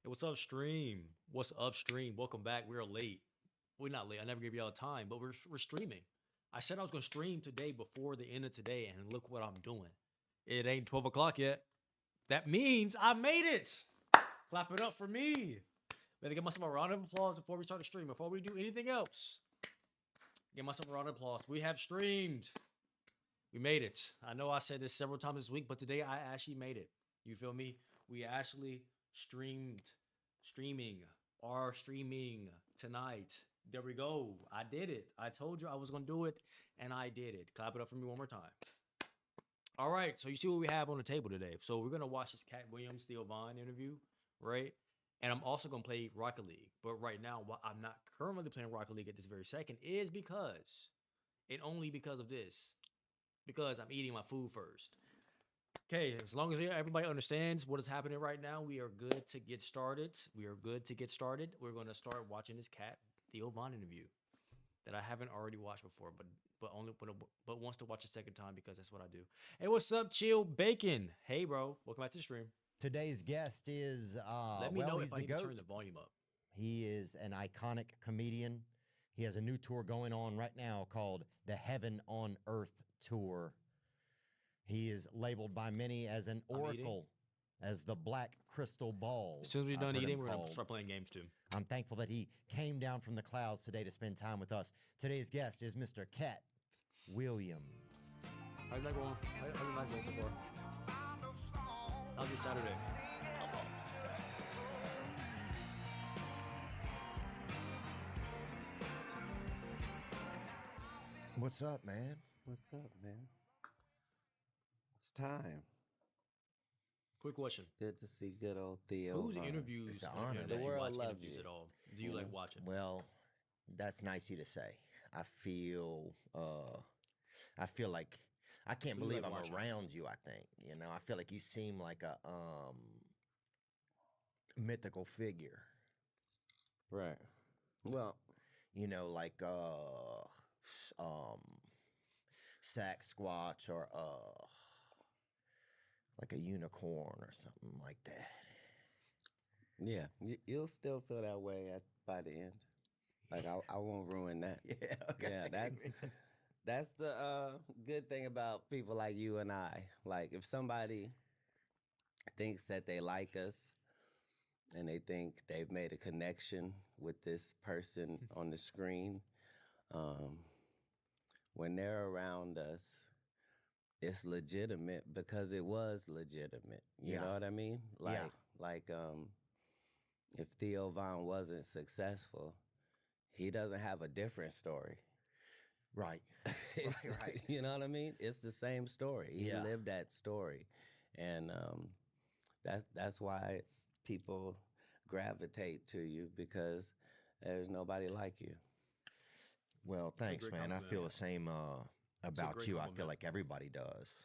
Hey, what's up, stream? What's up, stream? Welcome back. We're late. We're not late. I never gave y'all time, but we're streaming. I said I was gonna stream today before the end of today, and look what I'm doing. It ain't 12 o'clock yet. That means I made it. Clap it up for me. Better give myself a round of applause before we start the stream. Before we do anything else, give myself a round of applause. We have streamed. We made it. I know I said this several times this week, but today I actually made it. You feel me? We actually streamed, streaming, are streaming tonight. There we go. I did it. I told you I was gonna do it, and I did it. Clap it up for me one more time. All right. So you see what we have on the table today. So we're gonna watch this Cat Williams Theo Vaughn interview, right? And I'm also gonna play Rocket League. But right now, why I'm not currently playing Rocket League at this very second is because, and only because of this, because I'm eating my food first. Okay, as long as everybody understands what is happening right now, we are good to get started. We are good to get started. We're going to start watching this Cat Theo Vaughn interview that I haven't already watched before, but wants to watch a second time because that's what I do. Hey, what's up, Chill Bacon? Hey, bro, welcome back to the stream. Today's guest is, Let me well, know if he's I the need to turn GOAT. the volume up. He is an iconic comedian. He has a new tour going on right now called the Heaven on Earth Tour. He is labeled by many as an I'm eating. oracle, as the Black Crystal Ball. As soon as we're I've done heard him eating, we're gonna called. start playing games too. I'm thankful that he came down from the clouds today to spend time with us. Today's guest is Mr. Katt Williams. How's that going? How's that going so far? How's your Saturday? What's up, man? What's up, man? It's time. Quick question. It's good to see good old Theo. Whose Vaughn. interviews It's an on honor, the The internet man. you world watch loves interviews you. at all? Do you You like know? watching? Well, that's nice of you to say. I feel I feel like I can't Who do you believe like I'm watching? around you, I think. You know, I feel like you seem like a mythical figure. Right. Well, You know, like Sasquatch or like a unicorn or something like that. yeah, you'll still feel that way by the end. Like I won't ruin that. Yeah, okay. Yeah, that's the good thing about people like you and I. Like if somebody thinks that they like us and they think they've made a connection with this person on the screen, um, when they're around us, it's legitimate because it was legitimate. You Yeah. know what I mean? Yeah. Like if Theo Vaughn wasn't successful, he doesn't have a different story. Right. Right. You know what I mean? It's the same story. He Yeah. lived that story, and that's why people gravitate to you because there's nobody like you. Well, That's a thanks, great man. I compliment. feel the same about great you. I feel compliment. like everybody does.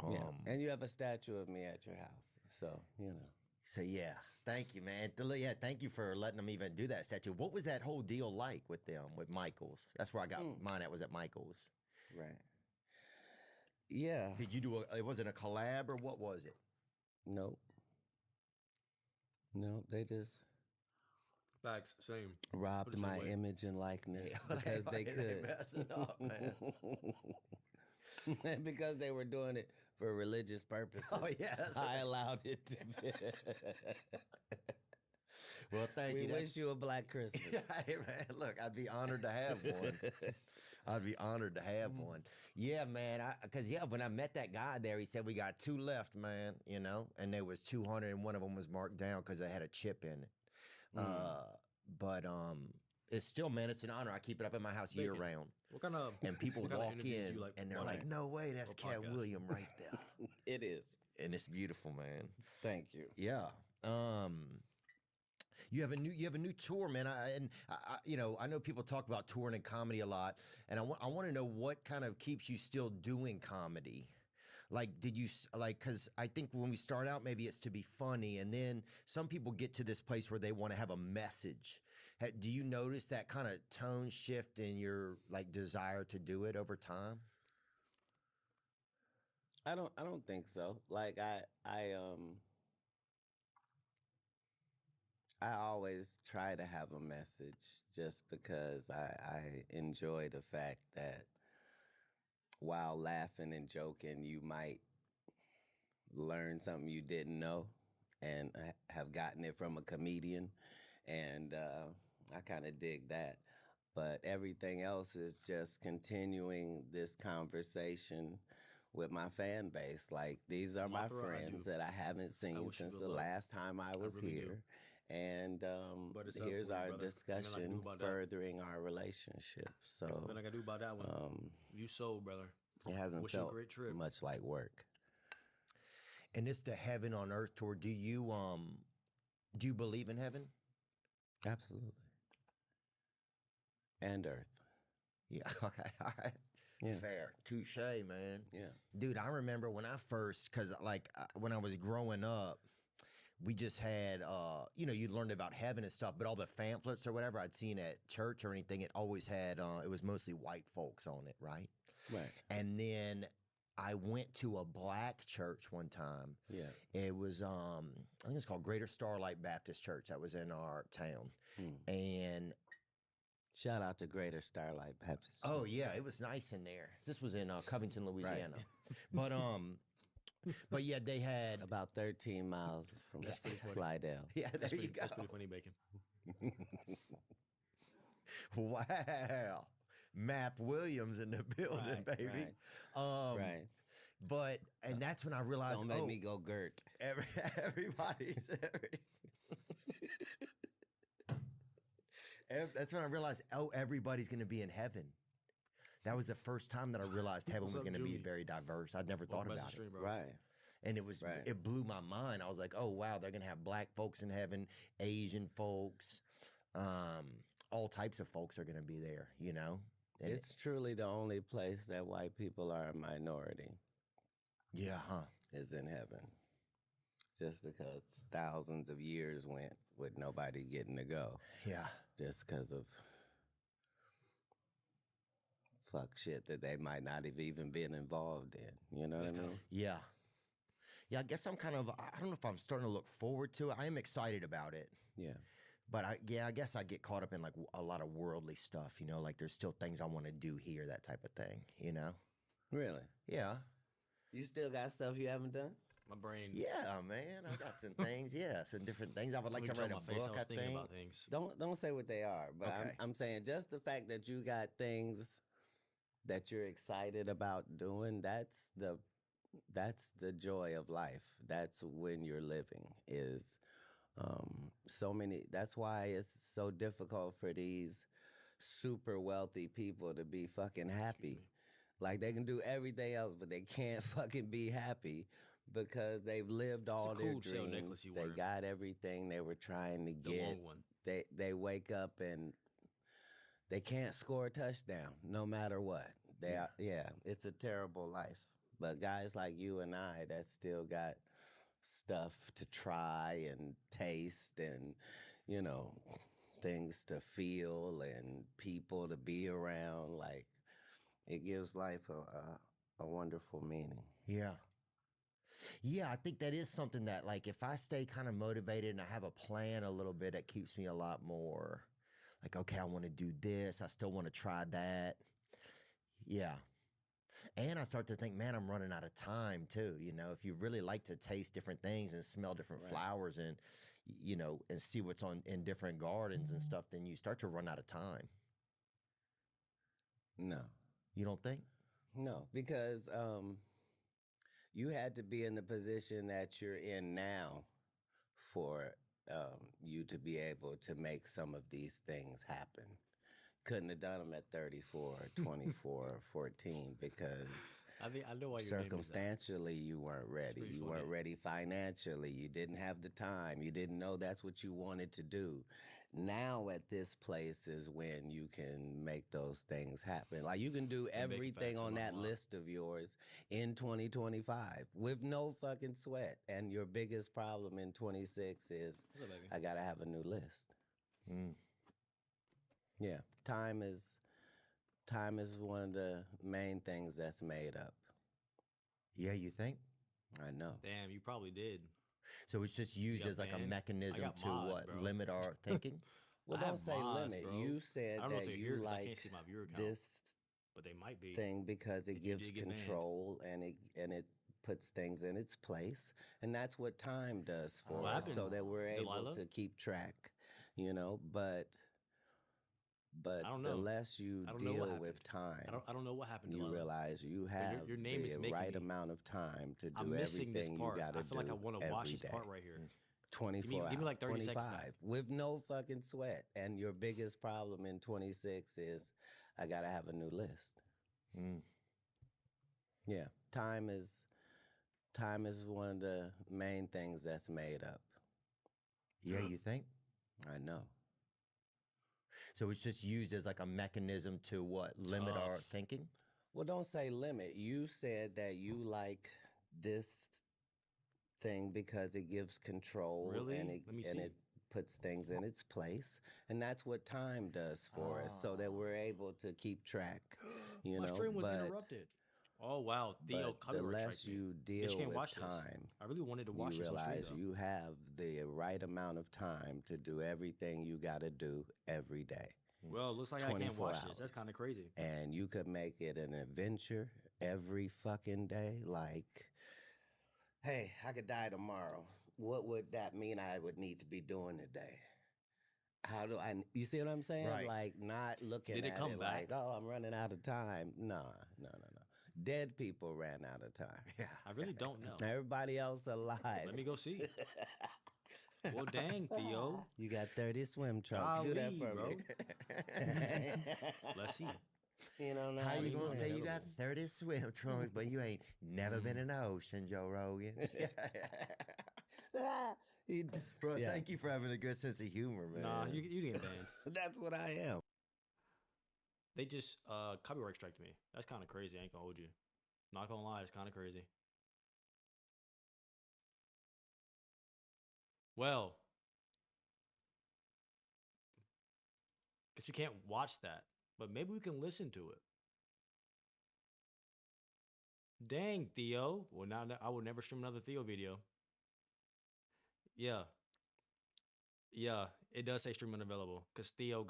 Yeah, and you have a statue of me at your house, so you know. So yeah, thank you, man. Yeah, thank you for letting them even do that statue. What was that whole deal like with them, with Michaels? That's where I got mine at, was at Michaels. Right. Yeah. Did you do it wasn't a collab or what was it? Nope. No, they just Facts, same. robbed the same my way. image and likeness Yeah, because they could. messing up, man. And because they were doing it for religious purposes. Oh, yeah, that's what I allowed it to be. Well, thank we you. wish you a Black Christmas. Hey, man, look, I'd be honored to have one. I'd be honored to have one. Yeah, man. Because when I met that guy there, he said we got 2 left, man. You know, and there was 200, and one of them was marked down because they had a chip in it. But it's still, man, it's an honor. I keep it up in my house year Bacon. round, What kind of and people what kind of walk interviews in you like and they're watching? like, "No way, that's Or Cat podcast? William right there," It is. and it's beautiful, man. Thank you. Yeah. You have a new tour, man. I know people talk about touring and comedy a lot, and I want to know what kind of keeps you still doing comedy. Like, did you like? Because I think when we start out, maybe it's to be funny, and then some people get to this place where they want to have a message. Do you notice that kind of tone shift in your like desire to do it over time? I don't think so. Like I I always try to have a message just because I enjoy the fact that while laughing and joking, you might learn something you didn't know and have gotten it from a comedian. And I kind of dig that. But everything else is just continuing this conversation with my fan base. Like, these are my Mothra, I do. friends that I haven't seen wish you since good the luck. last time I was really do. here. And But it's up here's for you, our brother. Ain't nothing I can do discussion about that. furthering our relationship. So Nothing I can do about that one. um, You sold, brother. it hasn't Wish you a felt great trip. much like work. And it's the Heaven on Earth tour. Do you believe in heaven? Absolutely. And Earth. Yeah. Okay. All right. Yeah. Fair. Touche, man. Yeah. Dude, I remember when I first, because when I was growing up, we just had, you learned about heaven and stuff, but all the pamphlets or whatever I'd seen at church or anything, it always had, it was mostly white folks on it, right? Right. And then I went to a black church one time. Yeah. It was, I think it's called Greater Starlight Baptist Church. That was in our town. Hmm. And Shout out to Greater Starlight Baptist. oh yeah, it was nice in there. This was in Covington, Louisiana. But yeah, they had About 13 miles from That's pretty funny. Slidell. yeah. There you go. That's pretty funny, Bacon. Wow, Map Williams in the building, Right, baby. Right. But and that's when I realized, Don't make me go Gert. everybody's. That's when I realized, everybody's going to be in heaven. That was the first time that I realized heaven What's was up, going to be Julie? very diverse. I'd never thought Welcome back about to it. the stream, bro. Right. And it blew my mind. I was like, oh wow, they're gonna have black folks in heaven, Asian folks, all types of folks are gonna be there, And It's truly the only place that white people are a minority yeah, huh? is in heaven. Just because thousands of years went with nobody getting to go. Yeah. Just because of fuck shit that they might not have even been involved in. You know what I mean? Yeah. Yeah, I guess I don't know if I'm starting to look forward to it. I am excited about it. Yeah. But I guess I get caught up in like a lot of worldly stuff, like there's still things I want to do here, that type of thing, Really? Yeah. You still got stuff you haven't done? My brain. Yeah, man. I got some things. Yeah, some different things. I would like to When you write told a my face, book, I was I thinking think. about things. Don't say what they are, but Okay. I'm saying just the fact that you got things that you're excited about doing, that's the joy of life. That's when you're living is so many. That's why it's so difficult for these super wealthy people to be fucking happy. Like they can do everything else, but they can't fucking be happy because they've lived all a their cool shell dreams. necklace you They wearing. got everything they were trying to The get. long one. They wake up and they can't score a touchdown no matter what. It's a terrible life. But guys like you and I that still got stuff to try and taste and, things to feel and people to be around, like it gives life a wonderful meaning. Yeah. Yeah, I think that is something that, like, if I stay kind of motivated and I have a plan a little bit, it keeps me a lot more like, okay, I want to do this. I still want to try that. Yeah. And I start to think, man, I'm running out of time too. If you really like to taste different things and smell different Right. flowers and, and see what's in different gardens and stuff, then you start to run out of time. No. You don't think? No, because you had to be in the position that you're in now for you to be able to make some of these things happen. Couldn't have done them at 34, 24, 14 because I know why you're naming that. circumstantially you weren't ready. pretty You funny. weren't ready financially. You didn't have the time. You didn't know that's what you wanted to do. Now at this place is when you can make those things happen. Like you can do And make everything facts on in my that mind. list of yours in 2025 with no fucking sweat. And your biggest problem in 26 is What's up, baby? I gotta have a new list. Mm. Yeah, time is one of the main things that's made up. Yeah, you think? I know. Damn, you probably did. So it's just used got as like a banned. I mechanism got to mods, what? bro. Limit our thinking? Well, I don't have say mods, limit. bro. You I said don't know if that they're you here because I like can't see my viewer count, this but they might be. thing because it And you gives did get banned. control and it puts things in its place, and that's what time does for What us, so happened, that we're able Delilah? to keep track, you know. But I don't the know. less you I don't know what deal happened. with time, I don't know what happened, you Delilah. realize you But have your name is the making right me. amount of time to I'm do missing this everything you part. got to I feel like I do want to watch every this day. part right here. 24 Give me hours, like 30 seconds 25 back. with no fucking sweat. And your biggest problem in 26 is I got to have a new list. Mm. Yeah, time is one of the main things that's made up. Yeah, you think? I know. So it's just used as like a mechanism to what? Limit our Tough. thinking? Well, don't say limit. You said that you like this thing because it gives control Really? and Let me and see. it puts things in its place, and that's what time does for us, so that we're able to keep track. You My know, stream was but interrupted. Oh wow, Theo but the copyright less striked me. you Bitch, deal can't with watch this. time, I really wanted to watch you this on stream realize though. you have the right amount of time to do everything you got to do every day. Well, it looks like I can't 24 watch this. That's hours. kind of crazy. And you could make it an adventure every fucking day. Like, hey, I could die tomorrow. What would that mean I would need to be doing today? How do I, you see what I'm saying? Right. Like, not looking Did it at come it back? like, oh, I'm running out of time. No. Dead people ran out of time. Yeah. I really don't know. Everybody else alive. Let me go see. Well, dang, Theo. You got 30 swim trunks. Do that Golly, for bro. me. Let's see. You don't know How you to gonna swim. say you got 30 swim trunks, but you ain't never been in the ocean, Joe Rogan? Bro, Yeah. thank you for having a good sense of humor, man. Nah, you didn't get banned. That's what I am. They just copyright striked me. That's kind of crazy. I ain't gonna hold you. Not gonna lie, it's kind of crazy. Well, guess you can't watch that, but maybe we can listen to it. Dang, Theo. Well, now I will never stream another Theo video. Yeah, yeah, it does say stream unavailable because Theo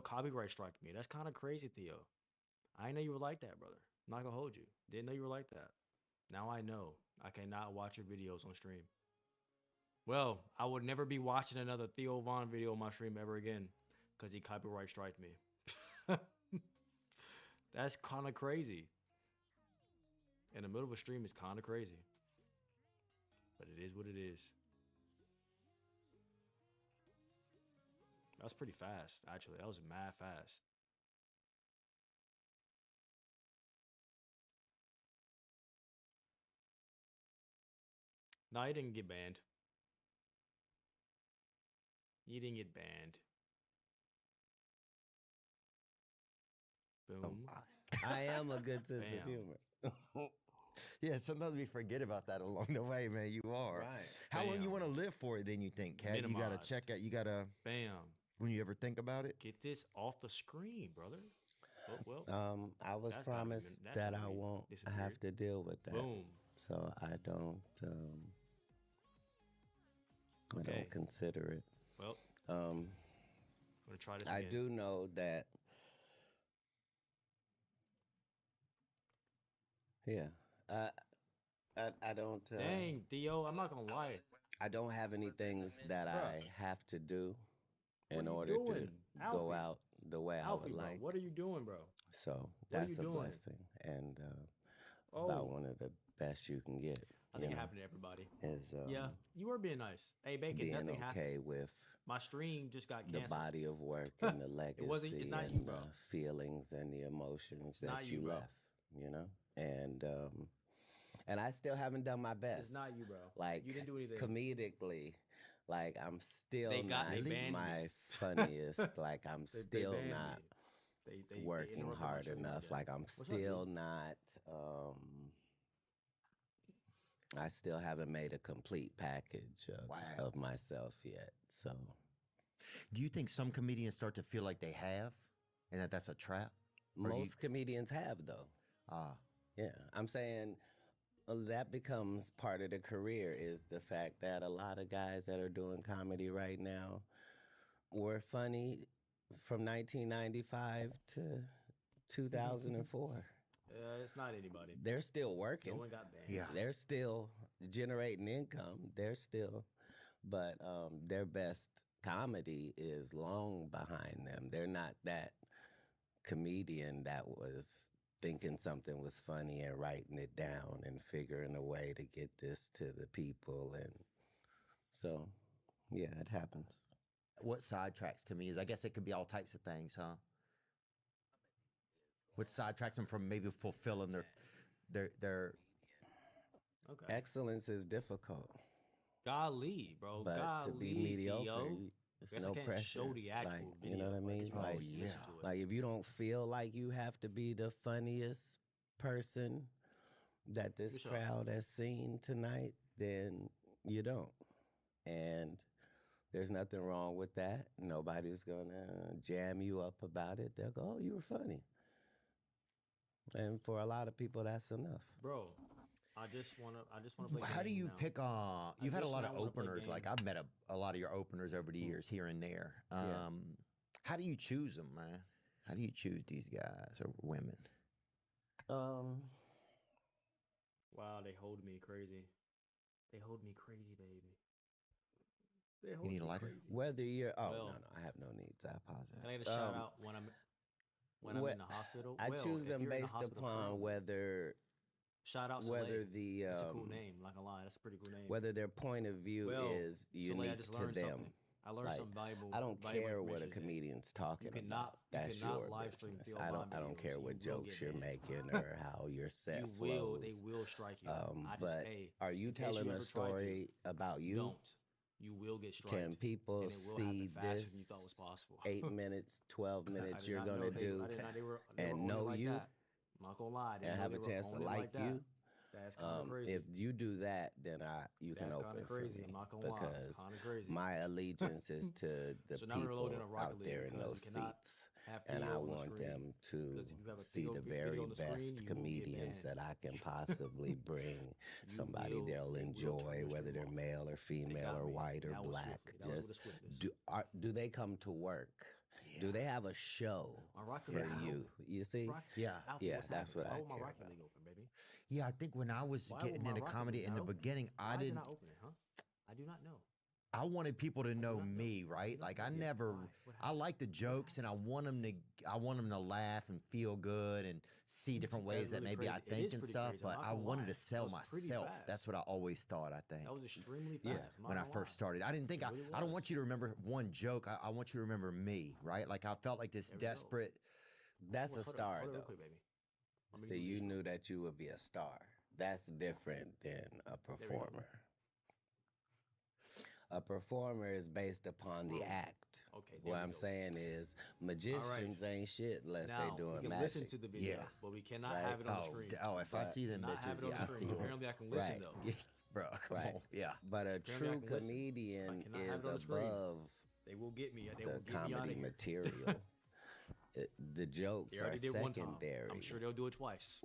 copyright struck me. That's kind of crazy, Theo. I didn't know you were like that, brother. Not gonna hold you. Didn't know you were like that. Now I know. I cannot watch your videos on stream. Well, I would never be watching another Theo Vaughn video on my stream ever again because he copyright striked me. That's kind of crazy. In the middle of a stream is kind of crazy. But it is what it is. That was pretty fast, actually. That was mad fast. No, he didn't get banned. He didn't get banned. Boom. I am a good sense of Bam. humor. Yeah, sometimes we forget about that along the way, man. You are. Right. How long you Bam. want to live for it, then you think, Kat? You got to Minimized. check it. You got to, Bam. when you ever think about it? Get this off the screen, brother. Well, I was That's not even- promised that's that not I even won't have disappeared. to deal with that. boom. So I don't Okay. consider it. Well, Um, I'm gonna try this I again. do know that. Yeah. I don't. Dang, Theo, I'm not gonna lie. I don't have any things that Bruh. I have to do What in are you order doing? to go Alfie. out the way I Alfie, would bro, like. what are you doing, bro? So What are that's you a doing? blessing, and Oh, about one of the best you can get. I think it happened to everybody. Is Yeah, you were being nice. Hey, Bacon, being nothing happened. okay with My stream just got the canceled. body of work and the legacy it's not and you, bro. the feelings and the emotions not that you, you bro. left, and I still haven't done my best. It's not you, bro. Like You didn't do anything. comedically, like I'm still They not banned me. my funniest. Like I'm They still banned not me. They working interrupted my hard stream enough. again. Like I'm What's up, still dude? not. I still haven't made a complete package of myself yet. So Do you think some comedians start to feel like they have and that that's a trap? Or do you- most comedians have though. Ah, Yeah, I'm saying that becomes part of the career is the fact that a lot of guys that are doing comedy right now were funny from 1995 to 2004. It's not anybody. They're still No working. one got banned. Yeah. They're still generating income. They're still, but their best comedy is long behind them. They're not that comedian that was thinking something was funny and writing it down and figuring a way to get this to the people. And so, yeah, it happens. What sidetracks comedians? I guess it could be all types of things, huh? What sidetracks them from maybe fulfilling their Okay. Excellence is difficult, Golly, bro. but Golly, to be mediocre, Theo. it's Guess I no can't pressure. show the actual Like, video, you know what I but mean? you can Oh, Like, listen yeah. to it. like if you don't feel like you have to be the funniest person that this For sure. crowd has seen tonight, then you don't. And there's nothing wrong with that. Nobody's gonna jam you up about it. They'll go, "Oh, you were funny." And for a lot of people, that's enough. Bro, I just wanna play. How do games you now. pick? You've had a just lot now of wanna play openers. Like games. I've met a lot of your openers over the years here and there. Yeah. How do you choose them, man? How do you choose these guys or women? Wow, they hold me crazy. They hold me crazy, baby. They You hold need a me lighter? crazy. Whether you're Well- no, I have no needs. I apologize. Can I get a shout out when I'm wh- in the hospital? I Well, choose if them you're in the based hospital upon currently, whether shout out whether Soleil. the That's a cool name. Not gonna lie, that's a pretty cool name. whether their point of view Well, is Soleil, I unique just to learned them. something. I learned Like, some valuable. I don't valuable care what a information today. comedian's talking cannot- about. you That's cannot your live stream business. Theo I Von don't videos. care You what will jokes get you're banned. making or how your set You flows. they will strike you. I just, But hey, are you in case telling you a ever tried to, story about you? don't. You will get struck. Can people and it will see happen faster this than you thought was possible. 8 minutes, 12 I minutes did you're not gonna know they- do I did not, they were and on it know like you that. I'm not gonna lie. I didn't and know have they a were chance on to it like that. you? That's kind of crazy. If you do that, then you can That's open kinda for crazy. me I'm not gonna lie. It's because kind of crazy. my allegiance is to the So now we're people loading a Rocket out League there in because those we cannot seats. have And Theo I on the want screen. them to Because if you have a see Theo the video very on the screen, best you will get comedians banned. that I can possibly bring. Somebody will- they'll they will turn enjoy, your whether stream they're off. male or They female got or me. white or That was black. swiftly. That was Just with a swiftness. do they come to work? Do they have a show My Rocket for League is you? open. You see? Yeah. Out for Yeah, what's that's happening. what I Why would my care Rocket about. League open, baby? Yeah, I think when I was Why getting would my into Rocket comedy League in the not open? beginning, Why I is it didn't. not opening, huh? I do not know. I wanted people to know not know. me, right? not Like know. I Yeah, never. why? What I like the jokes, and I want them to laugh and feel good and see different ways that really maybe I crazy. It think is and pretty stuff. crazy. I'm But not I gonna wanted lie. to sell That was pretty myself. fast. That's what I always thought. I think That was extremely Yeah. fast. I'm not when I gonna first lie. started, I didn't think It I. really I don't was. want you to remember one joke. I want you to remember me, right? Like I felt like this There we go. desperate. That's Hold a on, star, hold on real though. quick, baby. Let me See, do you this. knew that you would be a star. That's different than a we go. performer. A performer is based upon the act. Okay. there What we I'm go. saying is magicians ain't shit unless Now, they doing we can magic. listen to the video, Yeah. but we cannot Right. have it on the Oh, screen. if I But see them Not have bitches, it on yeah, the I screen. feel. Apparently, I can listen Right. though. Bro, come Right. on, yeah. But a Apparently I true can listen. comedian I cannot have is it on the screen. above They will get me. They the will get me out comedy of here. material. The jokes They are already did one time. secondary. I'm sure they'll do it twice.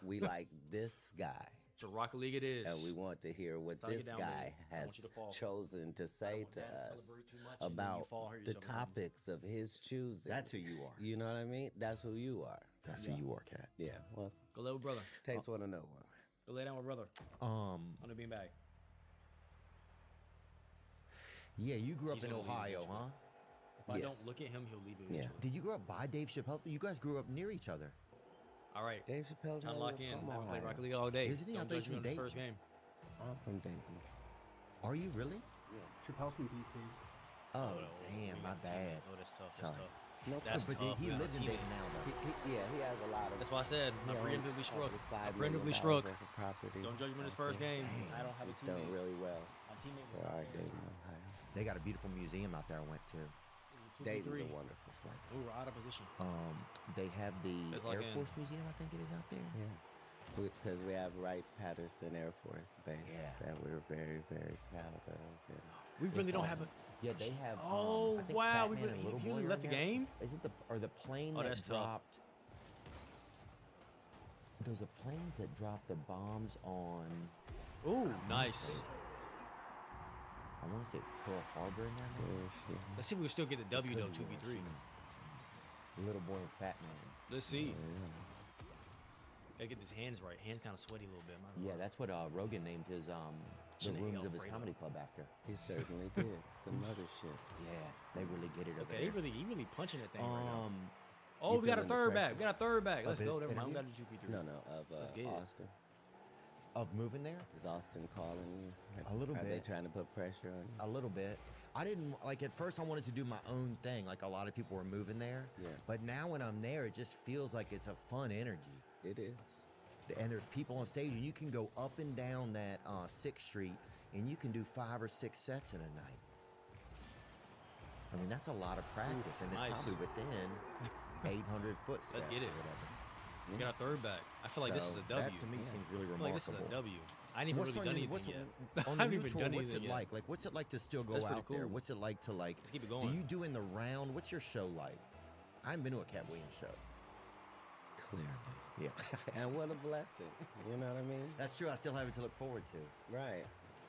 We like this guy, So Rocket League it is. and we want to hear what That's how you this get down, guy baby. I want has you to fall. chosen to I say don't want to Dad us celebrate too much, and then you about fall, hurt the yourself again. topics of his choosing. That's who you are. You know what I mean? That's who you are. That's who you are, Kat. Yeah. Well, Go lay with brother. takes one to know one. Go lay down with brother on the beanbag. Yeah, you grew up He's in gonna leave Ohio, eventually. huh? If I don't Yes. look at him, he'll leave Yeah. eventually. Did you grow up by Dave Chappelle? You guys grew up near each other. All right. Dave Chappelle's Time not to lock even in. from I haven't played Ohio. Rocket League all day. Isn't he? I Don't thought he judge was me on from his first Dayton. game. I'm from Dayton. Are you really? Chappelle's from DC. Oh, damn, my bad. Oh, that's tough. Sorry. That's tough. no. That's but tough. he We have a lives in teammate. Dayton now, though. Yeah, he has a lot of. That's why I said he I owns preemptively struck. probably I $5 preemptively million struck. worth of property. Don't judge him on his out first there. game. I don't have a He's done teammate. really well My teammate was for not our there. Dayton, Ohio. They got a beautiful museum out there I went to. 2v3. Dayton's a wonderful place. We were out of position. They have the It's like Air in- Force Museum, I think it is out there. Yeah. Because we have Wright-Patterson Air Force Base Yeah. that we're very, very proud of. And We really don't have awesome. a. Yeah, they have. Oh I think wow! Fat We Man really, and Little he Boy really are left in the there. game. Is it the plane Oh, that that's tough. dropped? those are planes that drop the bombs on. Ooh, nice. I want to say Pearl Harbor in there. Maybe? Let's see if we can still get the W Could though. be, 2v3. Little boy and fat man. Let's see. Yeah. Gotta get his hands right. Hands kind of sweaty a little bit. Yeah, that's what Rogan named his the Shouldn't rooms hate of his Alfredo. comedy club after. He certainly did. The mothership. Yeah, they really get it over Okay, there. he really punching that thing right now. You Oh, we got a feeling the third back. pressure? We got a third back. Let's Of go. his Never mind. We got interview? a 2v3. No, of Let's get it. Austin. Of moving there? Is Austin calling you? A little Are they bit. trying to put pressure on you? A little bit. I didn't like at first. I wanted to do my own thing, like a lot of people were moving there. Yeah. But now when I'm there, it just feels like it's a fun energy. It is. And there's people on stage, and you can go up and down that 6th Street, and you can do 5 or 6 sets in a night. I mean, that's a lot of practice, and it's nice. probably within 800 foot steps. Let's get it. Or whatever. We got a third back. I feel like this is So a W. That to me seems really I feel like remarkable. this is a W. I ain't even What's really on done your- anything yet. On I the haven't new even tour, done what's anything it yet. like? Like, what's it like to still go That's pretty out there? cool. What's it like to like? Let's keep it Do going. you do in the round? What's your show like? I haven't been to a Cat Williams show. Clearly. Yeah, And what a blessing. You know what I mean? that's true. I still have it to look forward to. Right.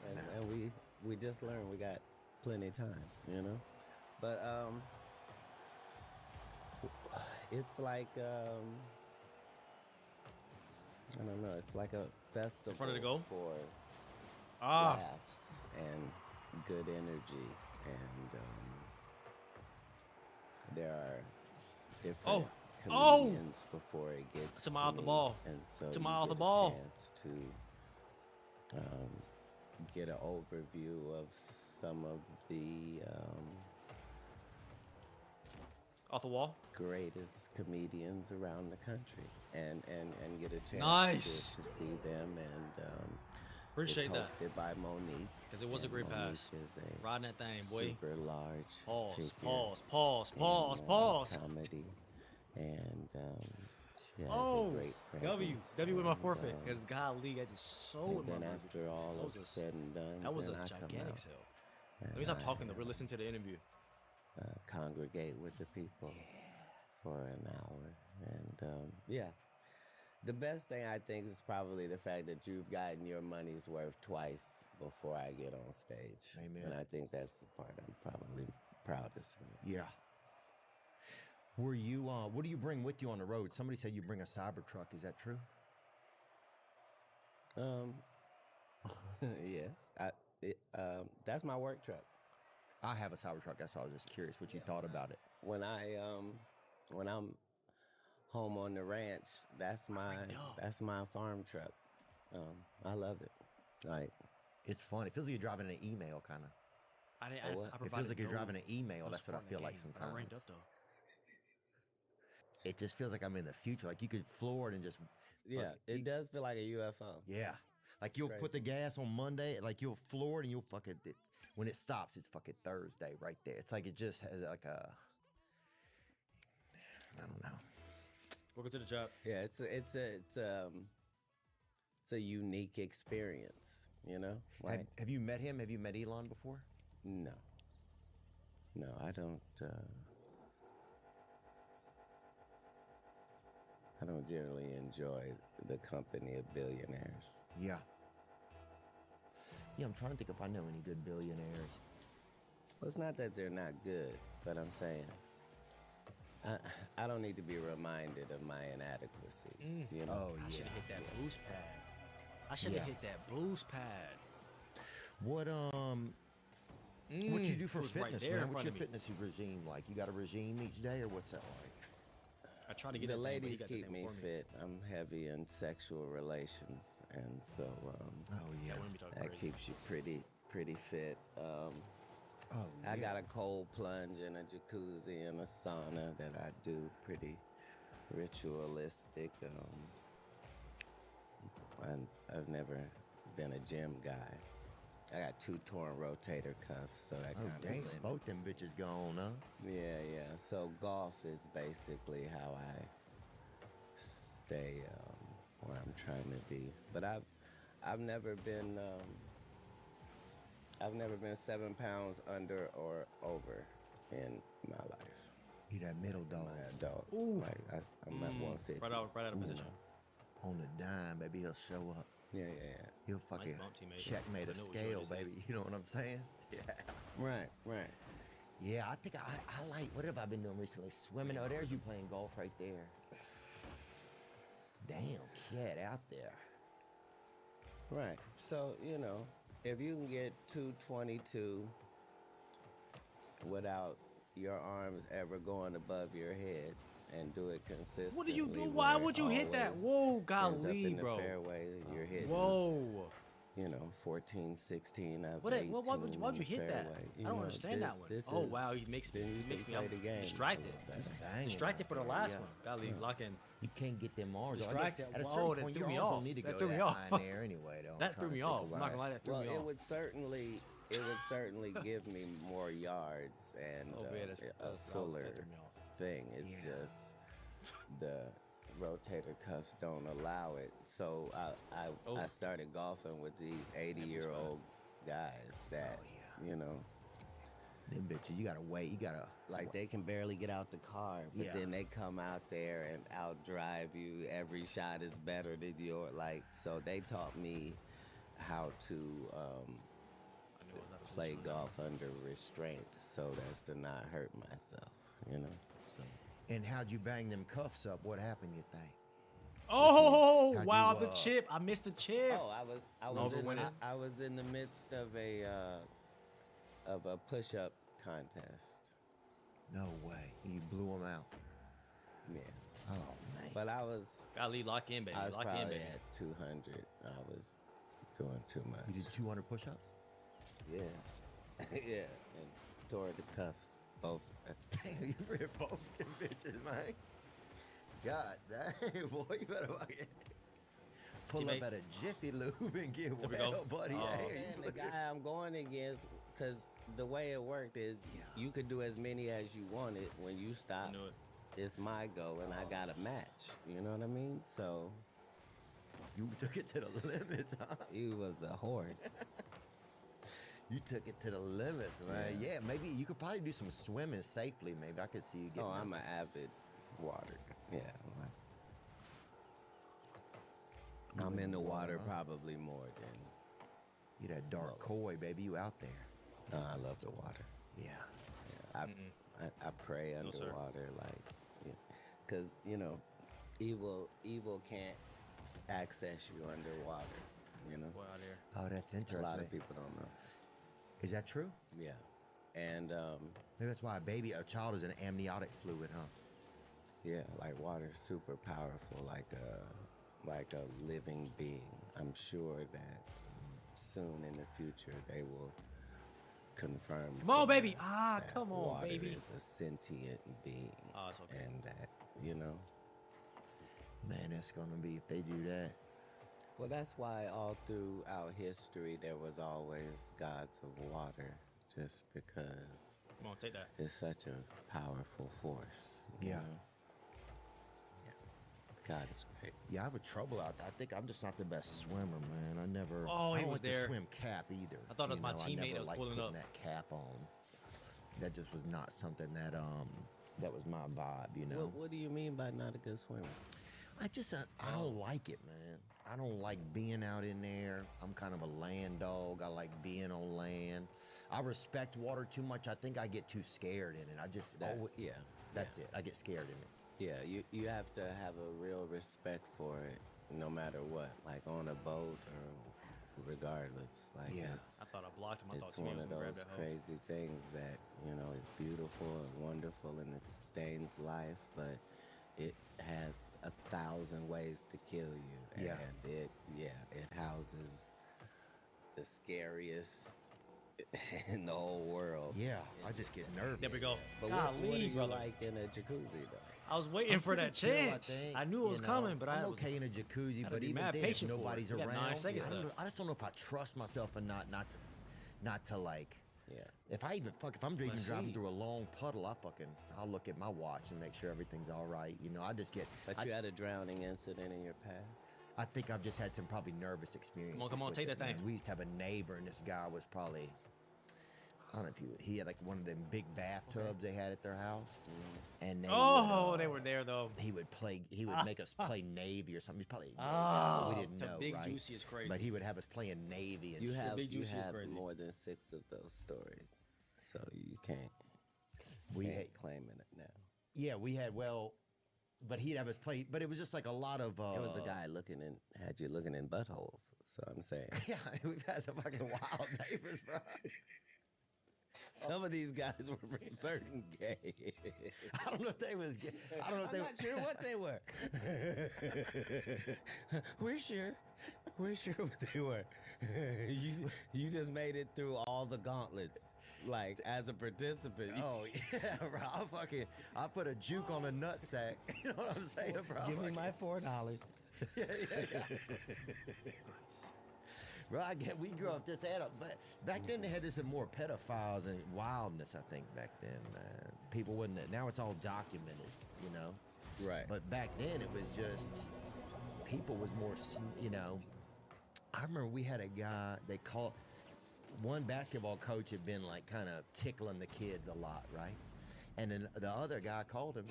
And, Nah. and we just learned we got plenty of time, you know? But it's like I don't know, it's like a festival front of the goal? for Ah, laughs and good energy, and there are different Oh! comedians before it gets That's a mile off the me, ball. and so That's a you mile off get the ball. a chance to get an overview of some of the off the wall. greatest comedians around the country, and get a chance Nice. to see them, and Appreciate that. it's hosted by Monique. 'Cause it was a and great Monique pass. is a Riding that thing, boy. super large Pause, figure pause, in, pause. comedy, and she has Oh, a great W. presence. W with my and, forfeit. Because golly, that's just so and in my then burger. after all That of was a- said and done, That was a then I come gigantic out sale. and Let me stop I, talking though. We're listening to the interview. congregate with the people for an hour, and yeah. The best thing I think is probably the fact that you've gotten your money's worth twice before I get on stage. Amen. And I think that's the part I'm probably proudest of. Yeah. Were you? What do you bring with you on the road? Somebody said you bring a Cybertruck. Is that true? Yes. That's my work truck. I have a Cybertruck. That's why I was just curious what you thought about it. When I'm home on the ranch, that's my farm truck. I love it. Like, It's fun. It feels like you're driving an email, kind of. what? It provided feels like you're no- driving an email. no That's what I support in the feel like game, but sometimes. I ranked up though. It just feels like I'm in the future. Like you could floor it and just. yeah, fuck- it you- does feel like a UFO. Yeah. Like It's you'll put the crazy. gas on Monday, like you'll floor it and you'll fucking. When it stops, it's fucking Thursday right there. It's like it just has like a. I don't know. Welcome to the job. Yeah, it's a unique experience, you know? Have you met him? Have you met Elon before? No. No, I don't generally enjoy the company of billionaires. Yeah. Yeah, I'm trying to think if I know any good billionaires. Well, it's not that they're not good, but I'm saying I don't need to be reminded of my inadequacies, you know? Oh, I should yeah. have hit that boost pad. I should have Yeah. hit that boost pad. What you do for it was right fitness, there in man? What's front your of me. fitness regime like? You got a regime each day, or what's that like? I tried to get The that thing, but he ladies got that keep thing me for fit. I'm heavy in sexual relations, and so Oh yeah. Yeah, wouldn't be talking that crazy. keeps you pretty fit. Oh yeah. I got a cold plunge and a jacuzzi and a sauna that I do pretty ritualistic. And I've never been a gym guy. I got 2 torn rotator cuffs, so that Oh kind of damn! Both them bitches gone, huh? Yeah. So golf is basically how I stay where I'm trying to be. But I've never been 7 pounds under or over in my life. You that middle dog. My adult. Ooh. Like I'm at 150. Right out of position. on the dime, baby, he'll show up. Yeah. He'll fucking bump teammate. checkmate I a know what scale, George is baby. You know what I'm saying? Yeah. Right. Yeah, I think I like, what have I been doing recently? Swimming. Oh, there's you playing golf right there. Damn, Katt out there. Right. So, if you can get 222 without your arms ever going above your head and do it consistently. What do you do? Why where would you hit that? always Whoa, ends up golly, in the bro. fairway, you're hitting, Whoa. 14, 16 out of What? 18 Why'd you in the hit that? fairway. I don't understand that one. Oh wow, he makes me. Then you can I'm play the game. distracted. Dang, Distracted for the last yeah. one. Golly, lock in. You can't get them arms. I guess Distracted. at a Whoa, certain that point, threw your me arms off. don't need to That go threw me that off. high in there anyway, though. I'm That trying threw to me think off. I'm not about gonna lie, that threw Well, me it off. would certainly give me more yards and Oh man, a fuller that threw me off. thing. It's Yeah. just the rotator cuffs don't allow it. So I started golfing with these 80-year-old guys that Them bitches, you gotta wait. You gotta like they can barely get out the car, but Yeah. then they come out there and outdrive you. Every shot is better than your so they taught me how to play golf under restraint so as to not hurt myself, So And how'd you bang them cuffs up? What happened, you think? Oh how'd wow, you, the chip! I missed the chip. I was in the midst of a push-up contest. No way. You blew them out. Yeah. Oh, man. But I was Golly, lock in, baby. I was Lock in, probably baby. at 200. I was doing too much. You did 200 push-ups? Yeah. Yeah. And tore the cuffs both at the Damn, you ripped both them bitches, man. God damn, boy, you better fucking pull Teammate. up at a Jiffy Lube and get There we well, go. buddy. Oh. Hey, And the look guy at- I'm going against, because the way it worked is you could do as many as you wanted. When you stop, I knew it. it's my go, and I got a match. You know what I mean? So You took it to the limits, huh? he was a horse. You took it to the limits, man. Yeah, maybe you could probably do some swimming safely. Maybe I could see you getting. Oh, I'm an avid water. Yeah. I'm in the water probably more than. You that dark Most. koi, baby. You out there? No, I love the water. Yeah. I pray No, sir. underwater, because evil can't access you underwater. Boy, out here. Oh, that's A interesting. lot of people don't know. Is that true? Yeah, and Maybe that's why a child is an amniotic fluid, huh? yeah, like water's super powerful, like a living being. I'm sure that soon in the future they will confirm. Come on, for baby. us Ah, that come on, water baby. is a sentient being, Oh, it's okay. and that Man, that's gonna be if they do that. Well, that's why all throughout history there was always gods of water, just because Come on, take that. it's such a powerful force. you Yeah. know? Yeah. God is great. Yeah, I have a trouble out there. I think I'm just not the best swimmer, man. I never. Oh, I he don't was like there. the swim cap either. I thought it was my I teammate never that was liked pulling putting up. that cap on. That just was not something that that was my vibe, you know. What do you mean by not a good swimmer? I don't like it, man. I don't like being out in there. I'm kind of a land dog. I like being on land. I respect water too much. I think I get too scared in it. Yeah. That's it. I get scared in it. Yeah, you have to have a real respect for it, no matter what. Like on a boat or regardless. Like Yeah. it's, I thought I blocked him. I thought it's Theo one was of gonna grab those that hoe. crazy things that is beautiful and wonderful and it sustains life, but it has 1,000 ways to kill you. Yeah. And it houses the scariest in the whole world. Yeah, I just get nervous. There we go. But what do Golly, you brother. like in a jacuzzi though? I was waiting I'm for that pretty chill, chance. think, I knew it was you know. coming, but I'm I was okay in a jacuzzi. gotta But be even mad then, if patient for it. nobody's We got 9 around, seconds I left. just don't know if I trust myself or not to like. Yeah. If I'm even Let's driving see. through a long puddle, I'll look at my watch and make sure everything's all right. I just get. But you had a drowning incident in your past? I think I've just had some probably nervous experiences. come on, with take it, that thing. man. We used to have a neighbor, and this guy was probably, don't know if he had like one of them big bathtubs they had at their house, and They were there though. he would make us play Navy or something. He's probably Navy, but we didn't The know, Big right? Juicy is crazy. But he would have us playing Navy and You shit. have Big you Juicy is have crazy. more than 6 of those stories, so you can't we can't had, claiming it now. yeah, we had but he'd have us play. But it was just like a lot of. It was a guy had you looking in buttholes. So I'm saying Yeah, we've had some fucking wild neighbors, bro. some of these guys were for certain gay. I don't know if they was. I don't know if I'm they. not sure what they were. We're sure what they were. You just made it through all the gauntlets, like as a participant. Oh yeah, bro. I put a juke on a nut sack. You know what I'm saying, bro? Give me my $4. Yeah. Bro, we grew up just had but back then they had this more pedophiles and wildness. I think back then, man, people wouldn't. Now it's all documented, you know. Right. But back then it was just people was more, you know. I remember we had a guy they called one basketball coach had been like kind of tickling the kids a lot, right? And then the other guy called him,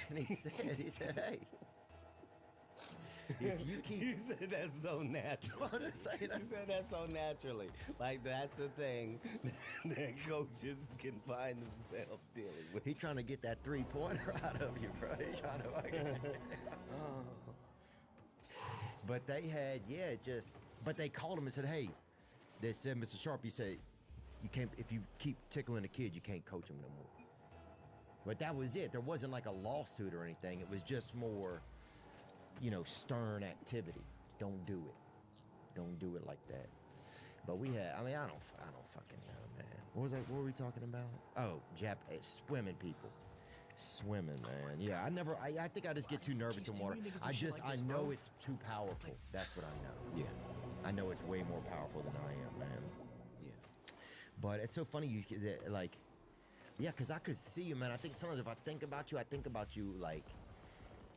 and he said, "Hey, if you keep." You said that so natural. I'm just saying You that. said that so naturally. Like that's a thing that coaches can find themselves dealing with. He trying to get that 3-pointer out of you, bro. He trying to fucking. But they had, but they called him and said, "Hey," they said, "Mr. Sharp, you say you can't if you keep tickling a kid, you can't coach him no more." But that was it. There wasn't like a lawsuit or anything. It was just more, you know, stern activity. Don't do it. Don't do it like that. But we had. I mean, I don't fucking know, man. What was that? What were we talking about? Oh, swimming people. Swimming, man. Yeah, I think I just get too nervous in water. I know it's too powerful. That's what I know. Yeah. I know it's way more powerful than I am, man. Yeah. But it's so funny like, yeah, because I could see you, man. I think sometimes if I think about you like,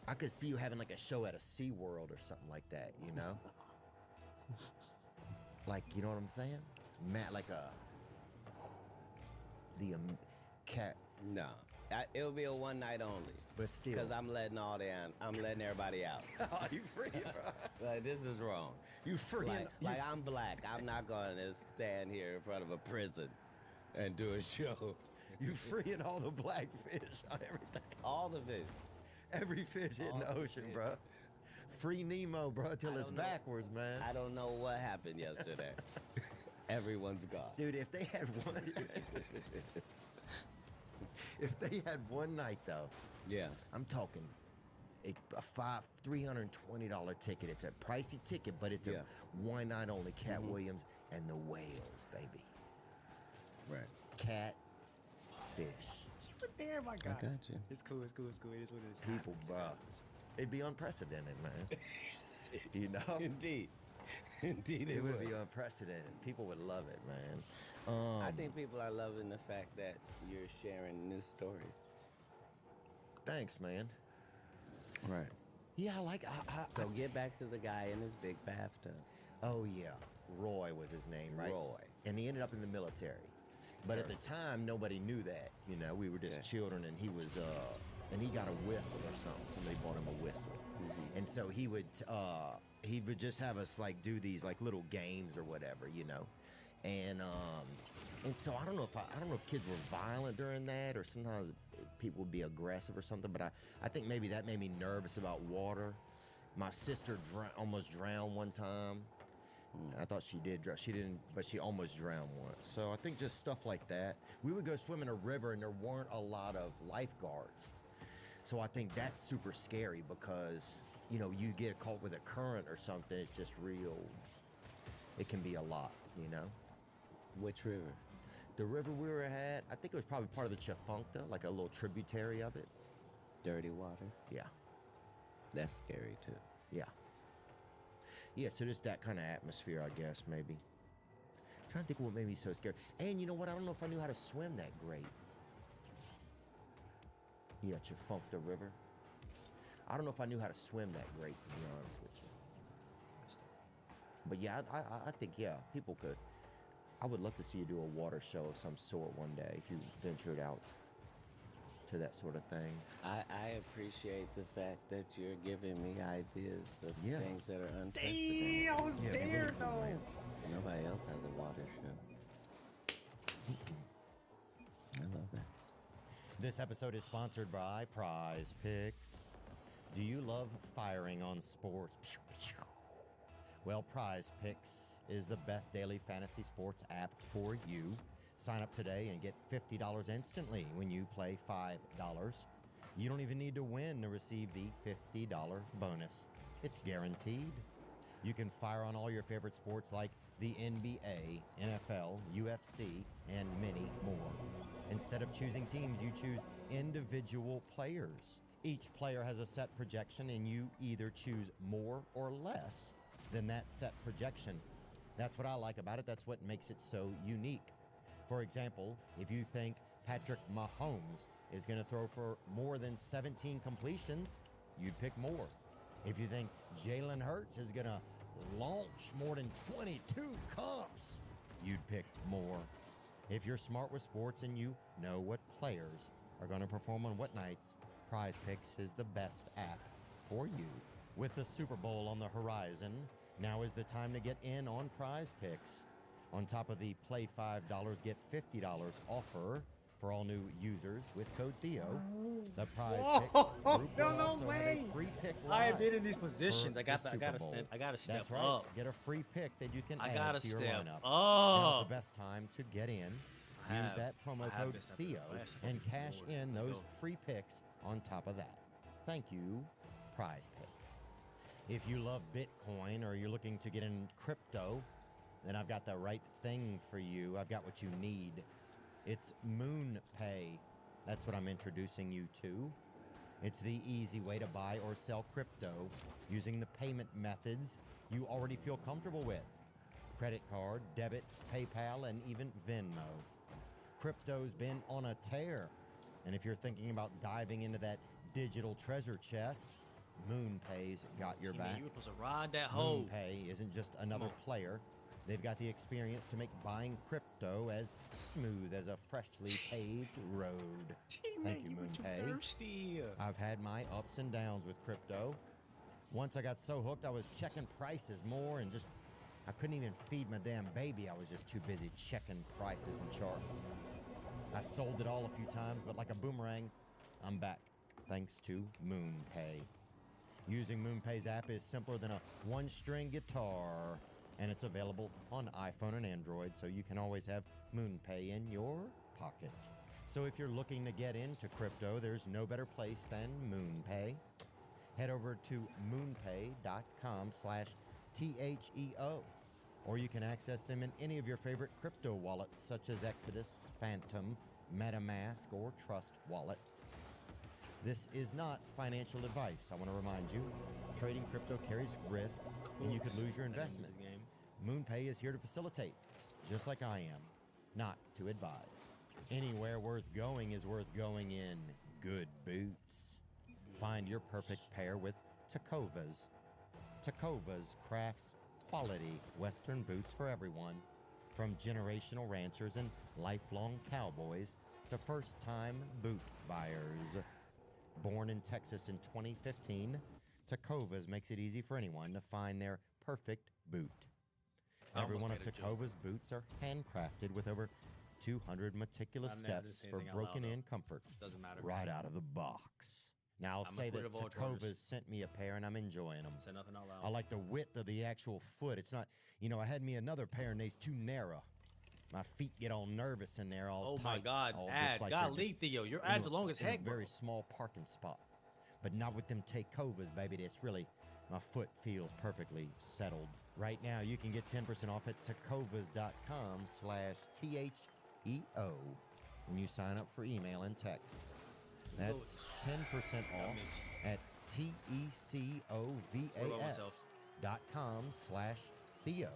I could see you having like a show at a SeaWorld or something like that, you know? Like, you know what I'm saying? Matt, like cat. No. It'll be a one night only. But still. Because I'm letting everybody out. Oh, you free, bro. Like, this is wrong. You free. Like I'm black. I'm not going to stand here in front of a prison and do a show. You freeing all the black fish on everything. All the fish. Every fish in All the the ocean, fish. bro. Free Nemo, bro, till I it's don't know. backwards, man. I don't know what happened yesterday. Everyone's gone. Dude, if they had one, if they had one night though, Yeah. I'm talking a $320 ticket. It's a pricey ticket, but it's Yeah. a one night only. Cat Williams and the Whales, baby. Right. Cat, fish, You were there, my guy. got you. It's cool. It is what it is. people, bro. It'd be unprecedented, man. You know. Indeed. Indeed, It would be unprecedented. People would love it, man. I think people are loving the fact that you're sharing new stories. Thanks, man. Right. Yeah, I like. So get back to the guy in his big bathtub. Oh yeah, Roy was his name, right? Roy. And he ended up in the military. But at the time, nobody knew that. You know, we were just children, and he was, and he got a whistle or something. Somebody bought him a whistle, and so he would just have us like do these like little games or whatever, you know, and so I don't know if kids were violent during that, or sometimes people would be aggressive or something. But I think maybe that made me nervous about water. My sister almost drowned one time. I thought she did drown. She didn't, but she almost drowned once. So I think just stuff like that. We would go swim in a river, and there weren't a lot of lifeguards. So I think that's super scary because, you know, you get caught with a current or something. It's just real. It can be a lot, you know. Which river? The river we were at, I think it was probably part of the Chafuncta, like a little tributary of it. Dirty water. Yeah, That's scary too. yeah. Yeah, so just that kind of atmosphere, I guess, maybe. I'm trying to think what made me so scared. And you know what? I don't know if I knew how to swim that great. Yeah, Chafuncta River. I don't know if I knew how to swim that great, to be honest with you. But yeah, I think, yeah, people could. I would love to see you do a water show of some sort one day if you ventured out to that sort of thing. I appreciate the fact that you're giving me ideas of Yeah. things that are unprecedented. Damn, I was Yeah, it'd be there really cool, though. man. Nobody else has a water show. I love that. This episode is sponsored by Prize Picks. Do you love firing on sports? Pew, pew. Well, Prize Picks is the best daily fantasy sports app for you. Sign up today and get $50 instantly when you play $5. You don't even need to win to receive the $50 bonus. It's guaranteed. You can fire on all your favorite sports like the NBA, NFL, UFC, and many more. Instead of choosing teams, you choose individual players. Each player has a set projection, and you either choose more or less than that set projection. That's what I like about it. That's what makes it so unique. For example, if you think Patrick Mahomes is going to throw for more than 17 completions, you'd pick more. If you think Jalen Hurts is going to launch more than 22 comps, you'd pick more. If you're smart with sports and you know what players are going to perform on what nights, Prize Picks is the best app for you. With the Super Bowl on the horizon, now is the time to get in on Prize Picks. On top of the Play $5, Get $50 offer for all new users with code Theo, the Prize Picks group will also have a free pick live. I have been in these positions. for I got the I Super gotta Bowl. step. I gotta step That's right. up. Get a free pick that you can I add gotta to your step lineup. Now's up. the best time to get in. I Use have- that promo I have code been stepping Theo up. I have stepped and up cash forward. in those Go. free picks on top of that. Thank you, Prize Picks. If you love Bitcoin or you're looking to get in crypto, then I've got the right thing for you. I've got what you need. It's MoonPay. That's what I'm introducing you to. It's the easy way to buy or sell crypto using the payment methods you already feel comfortable with. Credit card, debit, PayPal, and even Venmo. Crypto's been on a tear. And if you're thinking about diving into that digital treasure chest, MoonPay's got your You mean back. you were supposed to ride that hoe. MoonPay isn't just another player. They've got the experience to make buying crypto as smooth as a freshly paved road. Thank you, MoonPay. Thirsty. I've had my ups and downs with crypto. Once I got so hooked, I was checking prices more and just, I couldn't even feed my damn baby. I was just too busy checking prices and charts. I sold it all a few times, but like a boomerang, I'm back, thanks to MoonPay. Using MoonPay's app is simpler than a one-string guitar, and it's available on iPhone and Android, so you can always have MoonPay in your pocket. So if you're looking to get into crypto, there's no better place than MoonPay. Head over to moonpay.com/THEO, or you can access them in any of your favorite crypto wallets, such as Exodus, Phantom, MetaMask, or Trust Wallet. This is not financial advice, I want to remind you. Trading crypto carries risks, and you could lose your investment. MoonPay is here to facilitate, just like I am, not to advise. Anywhere worth going is worth going in good boots. Find your perfect pair with Tecovas. Tecovas crafts quality Western boots for everyone, from generational ranchers and lifelong cowboys to first-time boot buyers. Born in Texas in 2015, Tecovas makes it easy for anyone to find their perfect boot. Every one of Tecovas boots are handcrafted with over 200 meticulous I've never steps seen for anything out loud, broken-in comfort Doesn't matter. right out of the box. Now, I'll I'm a say quit that of all charges. Tecovas sent me a pair, and I'm enjoying them. Say nothing out loud. I like the width of the actual foot. It's not, I had me another pair, and they's too narrow. My feet get all nervous in there, all Oh tight. my God, all ad. they're Golly, just Theo, your in ads a- are long as in a heck, bro. very small parking spot. But not with them Tecovas, baby. That's really, my foot feels perfectly settled. Right now, you can get 10% off at tecovas.com/THEO when you sign up for email and texts. That's 10% off at tecovas.com/Theo.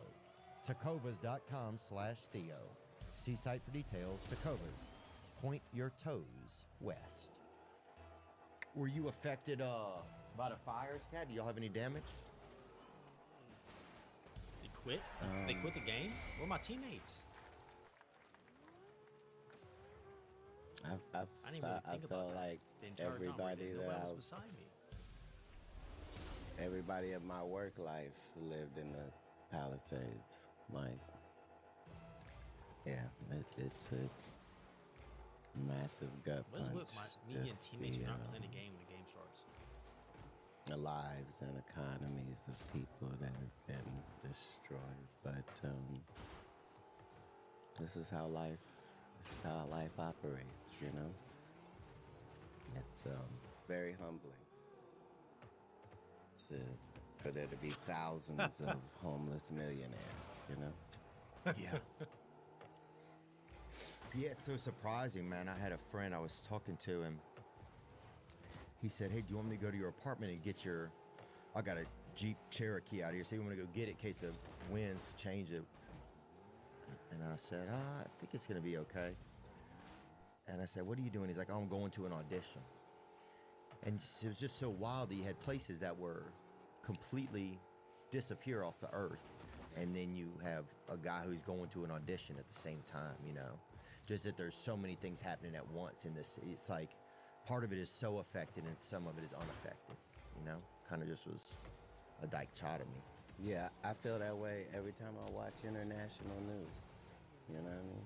Tecovas.com/Theo. See site for details. Tecovas. Point your toes west. Were you affected by the fires, Katt? Do y'all have any damage? They quit? They quit the game? Where are my teammates? I didn't really I think about felt that like the entire time. Right everybody there. that Nobody was beside me. everybody in my work life lived in the Palisades. Like, yeah, it's massive gut What's punch. with me and Just teammates are not playing the game when the game starts? the lives and economies of people that have been destroyed. But this is how life. This is how life operates. You know, it's very humbling to for there to be thousands of homeless millionaires. You know. Yeah. Yeah, it's so surprising, man. I had a friend I was talking to him. He said, "Hey, do you want me to go to your apartment and get your? I got a Jeep Cherokee out here. So you want to go get it in case the winds change it?" And I said, "I think it's gonna be okay." And I said, "What are you doing?" He's like, "Oh, I'm going to an audition." And it was just so wild that you had places that were completely disappear off the earth, and then you have a guy who's going to an audition at the same time. You know, just that there's so many things happening at once in this. It's like part of it is so affected and some of it is unaffected. You know, kind of just was a dichotomy. Yeah, I feel that way every time I watch international news. You know what I mean?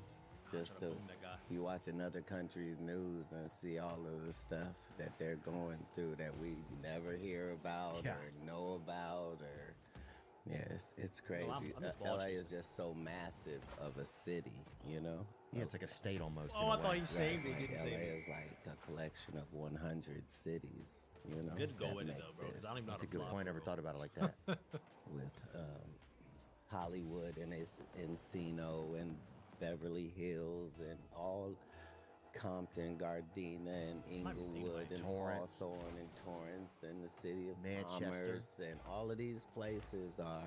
Just to to, boom that guy. you watch another country's news and see all of the stuff that they're going through that we never hear about Yeah. or know about, or yeah, it's crazy. I'm just LA ball is chasing. just so massive of a city, you know? Yeah, it's like a state almost. Oh, in I a thought way. he saved it. Like Didn't LA save it. is like a collection of 100 cities, you know? Good go that with it make though, bro. Because I don't even know how That's a to good fly. point. I for never real. thought about it like that. with Hollywood and Encino and Beverly Hills and all Compton, Gardena, and Might be thinking Inglewood like and Torrance. Hawthorne and Torrance and the city of Manchester. Commerce, and all of these places are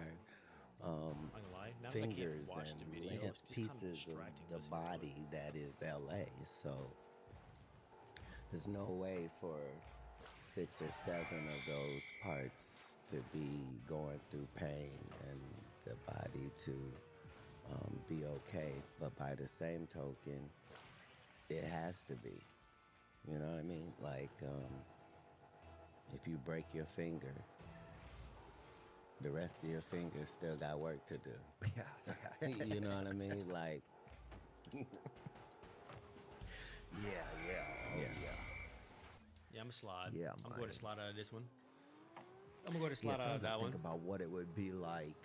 I'm not gonna lie. Now that I fingers can't watch and the video, it's just kind of pieces of distracting. the listening to it. body that is LA. So there's no way for 6 or 7 of those parts to be going through pain and the body to be okay. But by the same token, it has to be. You know what I mean? Like, if you break your finger, the rest of your fingers still got work to do. Yeah. You know what I mean? Like, Yeah, yeah, oh, Yeah. yeah. Yeah, I'm a slide. Yeah, I'm going man. to slide out of this one. I'm gonna go to Yeah, slide out of sometimes I that one. think about what it would be like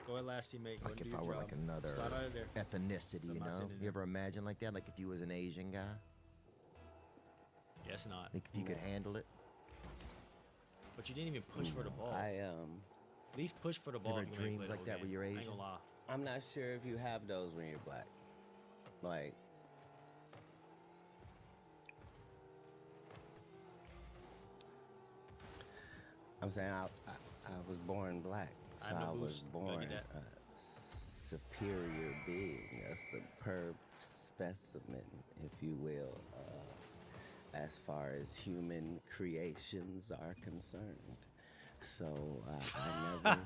Go ahead, last teammate. Go if and do I your were job. like another Slide out of there. ethnicity, I'm you not know? sitting in You ever imagine like that? Like if you was an Asian guy? Guess not. Like if you could handle it? But you didn't even push for the ball. I At least push for the ball. ever if you ain't dreams played the like whole that game. when you're I ain't Asian? gonna lie. I'm not sure if you have those when you're black. Like, I'm saying I was born black, so I know I was who's gonna born get that. a superior being, a superb specimen, if you will, as far as human creations are concerned. So I never,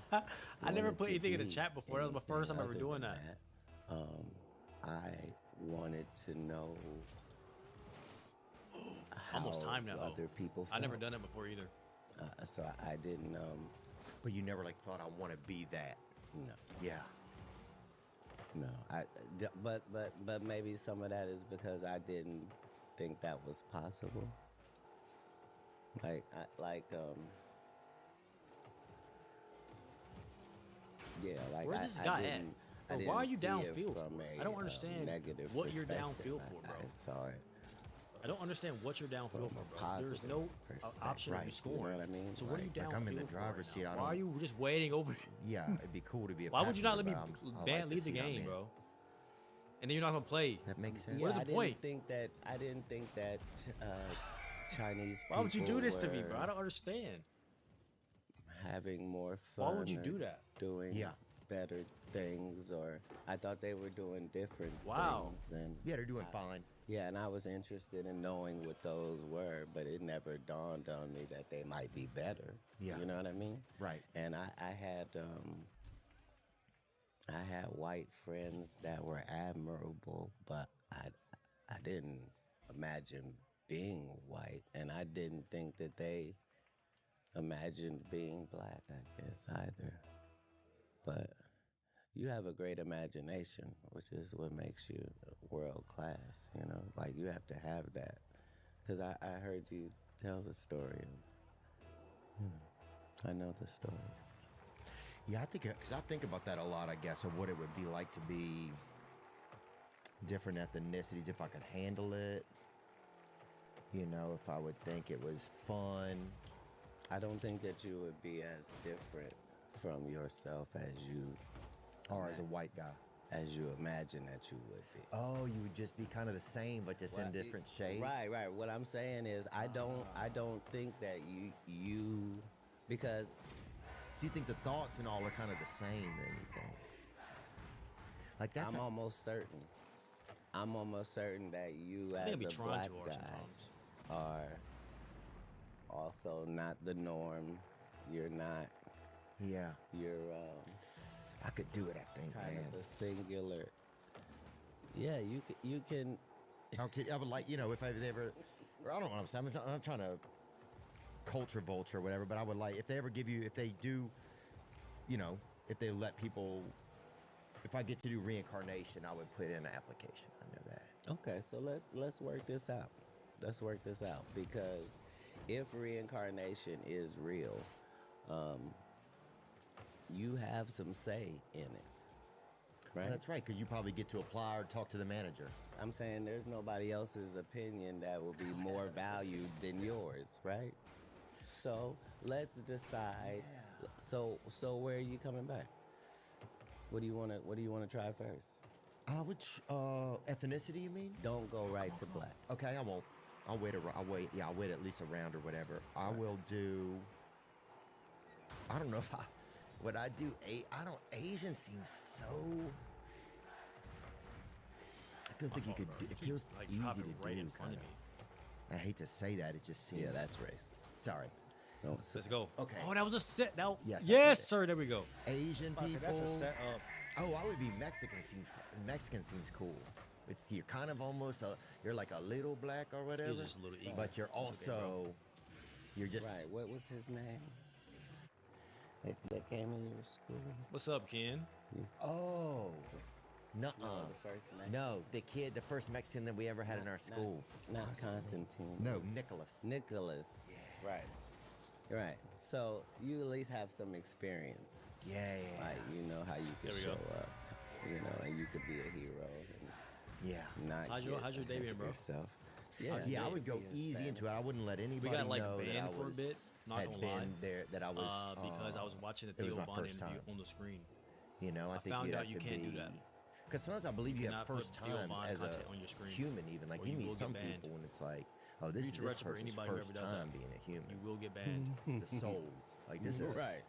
I never wanted put to anything in the be chat before. That was my first time anything ever other doing than that. I wanted to know how Almost time now, though. other people felt. I never done it before either. So I didn't. But you never like thought I want to be that. No, Yeah. no. But maybe some of that is because I didn't think that was possible. Yeah, like Where's this I guy at? didn't. I Bro, why are didn't you see it downfield from for? a, I don't understand negative what you're perspective. downfield for, bro. I saw it I don't understand what you're downfield from for, a bro. There's positive no perspective. option of you Right, you know scoring. what I mean? So what are you downfield Like I'm in the for driver's right seat, now? I Why are don't- you just waiting over? Yeah, it'd be cool to be a Why would you not let me passenger, but I like leave the seat I'm game, in. bro? And then you're not gonna play. That makes sense. Yeah, What is the point? I didn't think that Chinese people Why would you do this to me, bro? were I don't understand. having more fun. Why would you or do that? Doing Yeah. better things, or I thought they were doing different Wow. things. And Yeah, they're doing fine. yeah, and I was interested in knowing what those were, but it never dawned on me that they might be better. Yeah. You know what I mean? Right. And I had white friends that were admirable, but I didn't imagine being white, and I didn't think that they imagined being black, I guess, either. But you have a great imagination, which is what makes you world class, you know? Like, you have to have that. Because I heard you tell the story of, I know the stories. Yeah, I think because I think about that a lot. I guess of what it would be like to be different ethnicities if I could handle it. You know, if I would think it was fun. I don't think that you would be as different from yourself as you Or as a white guy. imagine that you would be. Oh, you would just be kind of the same, but just in different shades. Right. What I'm saying is, I don't think that you because So you think the thoughts and all are kind of the same? Then you think? Like that's I'm almost certain that you I think as I'd be a trying black to or guy sometimes. are also not the norm. You're not. yeah. You're I could do it. I think, kind man. of a singular. Yeah, you can. Okay, I would like, you know, if I ever, or I don't know what I'm saying. I'm trying to culture vulture or whatever, but I would like if they ever give you, if they do, you know, if they let people, if I get to do reincarnation, I would put in an application. I know that. Okay, so let's work this out. Let's work this out because if reincarnation is real, you have some say in it, right? That's right, because you probably get to apply or talk to the manager. I'm saying there's nobody else's opinion that will be more valued than yours, right? So let's decide. Yeah. So where are you coming back? What do you want to try first? I would, ethnicity, you mean? Don't go right to black. Okay, I won't. I'll wait. I'll wait at least a round or whatever. I will do. I don't know if I. What I do, Asian seems so. It feels like you could. It feels Like, easy drop to it do. right in front Kind of me. of. I hate to say that. It just seems. Yeah, that's racist. Sorry. No, Let's go. Okay. Oh, that was a set. That, Yes, I yes, said it. sir. There we go. Asian I said, people. that's a set up. Oh, I would be Mexican. Mexican seems cool. You're kind of almost you're like a little black or whatever. just a little ignorant. But you're It's okay, bro. also. You're just. right. What was his name? That came in your school. What's up, Ken? Oh. Nuh-uh. No, the first name. No, the first Mexican that we ever had in our school. Not Constantine. No, Nicholas. Nicholas. Right. Right. So you at least have some experience. Yeah. Like you know how you There could we show go. up. You know, and you could be a hero and Yeah. not How's your get day ahead been, of bro? Yourself. Yeah. Yeah, I would go be easy into it. I wouldn't let We anybody got like know that I banned for a was bit. Not had gonna been lie. there. That I was Because I was watching the it was Theo my Bond first interview time. on the screen. You know, I think found you'd out have you to can't be. do that. Because sometimes I believe you have cannot put first Theo times Bond as a content on your screen, human, even like or you you meet will some get banned. people and it's like, oh, this is Future this retro for person's anybody who first ever does that. time being a human. You will get banned. The soul, like this is Right.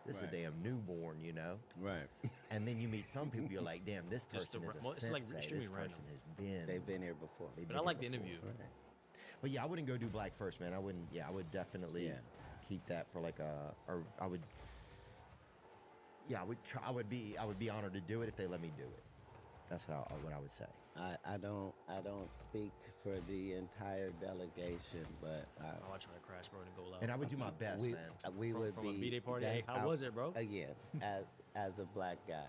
this is a Right. damn newborn, you know. Right. And then you meet some people, you're like, damn, this Just the person is a well, it's like sensei. extremely This person random. has been. They've been here before. they've But been I like here the before. interview. Right. But yeah, I wouldn't go do black first, man. I wouldn't. Yeah, I would definitely Yeah. keep that for like a. Or I would. Yeah, I would try. I would be honored to do it if they let me do it. That's what I would say. I don't speak for the entire delegation, but Oh, I try to crash, bro, and go loud. And I would do my best, we, man. we would from be a B-Day party. Hey, that- how was it, bro? Again, as a black guy,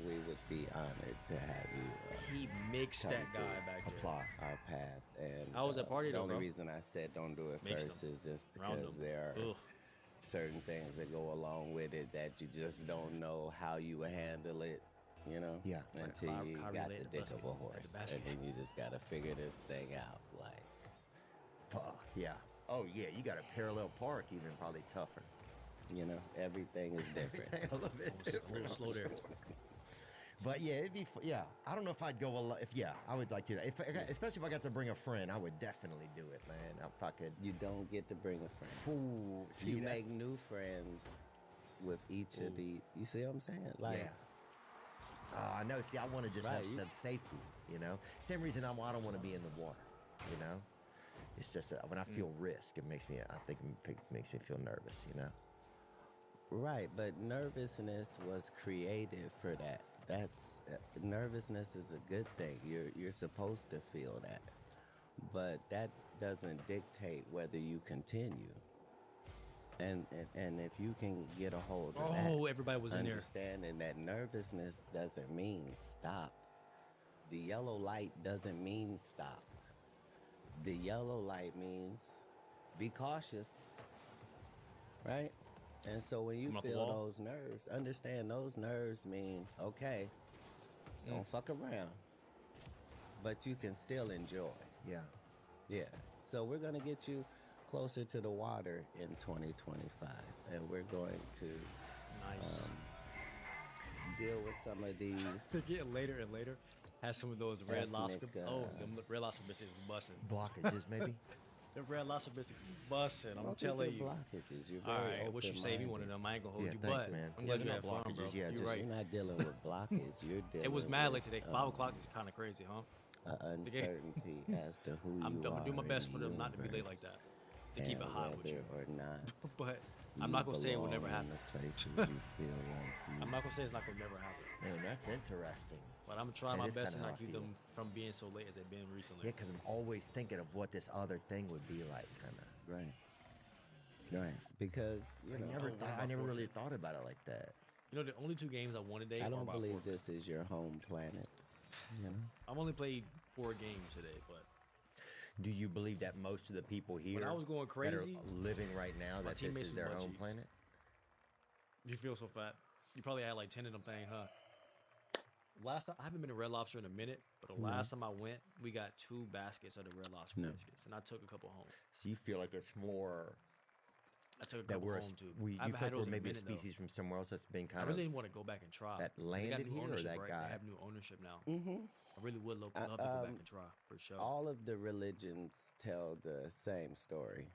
we would be honored to have you He mixed come that guy through. back there. Apply. our path. And How was that party the though, only bro? reason I said don't do it Mixed first them. is just Round because them. there are Ugh. certain things that go along with it that you just don't know how you would handle it. You know, Yeah. until How- you how got relate the to dick of a basketball, horse, like the and basketball. then you just got to figure this thing out. Like, Fuck yeah. Oh yeah, you got a parallel park, even probably tougher. you know, everything is different. Everything a little bit A different. little slow there. But yeah, it'd be. Yeah, I don't know if I'd go. I would like to. Especially if I got to bring a friend, I would definitely do it, man. If I could. You don't get to bring a friend. Ooh, see, You that's- make new friends with each of the. You see what I'm saying? Like, yeah. I know. See, I want to just have Right. some safety. You know, same reason I don't want to be in the water. You know, it's just when I feel risk, it makes me. I think it makes me feel nervous. You know. right. But nervousness was created for that. That's nervousness is a good thing. You're supposed to feel that. but that doesn't dictate whether you continue. And if you can get a hold of that, Oh, everybody was in there. understanding that nervousness doesn't mean stop. The yellow light doesn't mean stop. The yellow light means be cautious, right? And so when you Come off the feel wall. those nerves, understand those nerves mean, okay, don't fuck around, but you can still enjoy. Yeah. Yeah. So we're going to get you closer to the water in 2025. And we're going to Nice. deal with some of these. They're getting later and later. Has some of those red lobster. Ethnic, Them red lobster biscuits is busting. Blockages, maybe. The red lobster biscuits is busting. I'm I don't think telling they're you. blockages. You're All very right, what you say? Me one of them. I ain't gonna hold Yeah, you, thanks, but man. I'm Yeah, glad you they're had not fun, bro. blockages. Yeah, You're just- right. You're not dealing with blockage. You're dealing It was mad late with, today. 5 o'clock is kind of crazy, huh? Uncertainty as to who you I'm are. gonna do my in best the for them not to be late like universe, that. To keep it and hot with whether you. or not But I'm you not gonna say it will never belong in happen. the places you feel like you I'm not gonna say it's not gonna never happen. Man, that's interesting. But I'm gonna try That my is best to kinda how not I keep feel. them from being so late as they've been recently. Yeah, because I'm always thinking of what this other thing would be like, kind of. right. Right. Because you know, I never really thought about it like that. You know, the only 2 games I won today I are don't about believe forfeit. this is your home planet. You know? I've only played 4 games today, but Do you believe that most of the people here I was going that crazy, are living right now, my that this teammates is was their butt home cheeks. planet? you feel so fat. You probably had like 10 of them things, huh? Last time I haven't been to Red Lobster in a minute, but the last time I went, we got 2 baskets of the Red Lobster No. biscuits, and I took a couple home. So you feel like it's more I took a that couple we're home too. you I feel haven't like had we're those in maybe a minute, though. species from somewhere else that's been I kind really of want to go back and try. that They got landed new here, or ownership, that right? guy? They have new ownership now. Mm-hmm. I really would love to go back and try for sure. All of the religions tell the same story.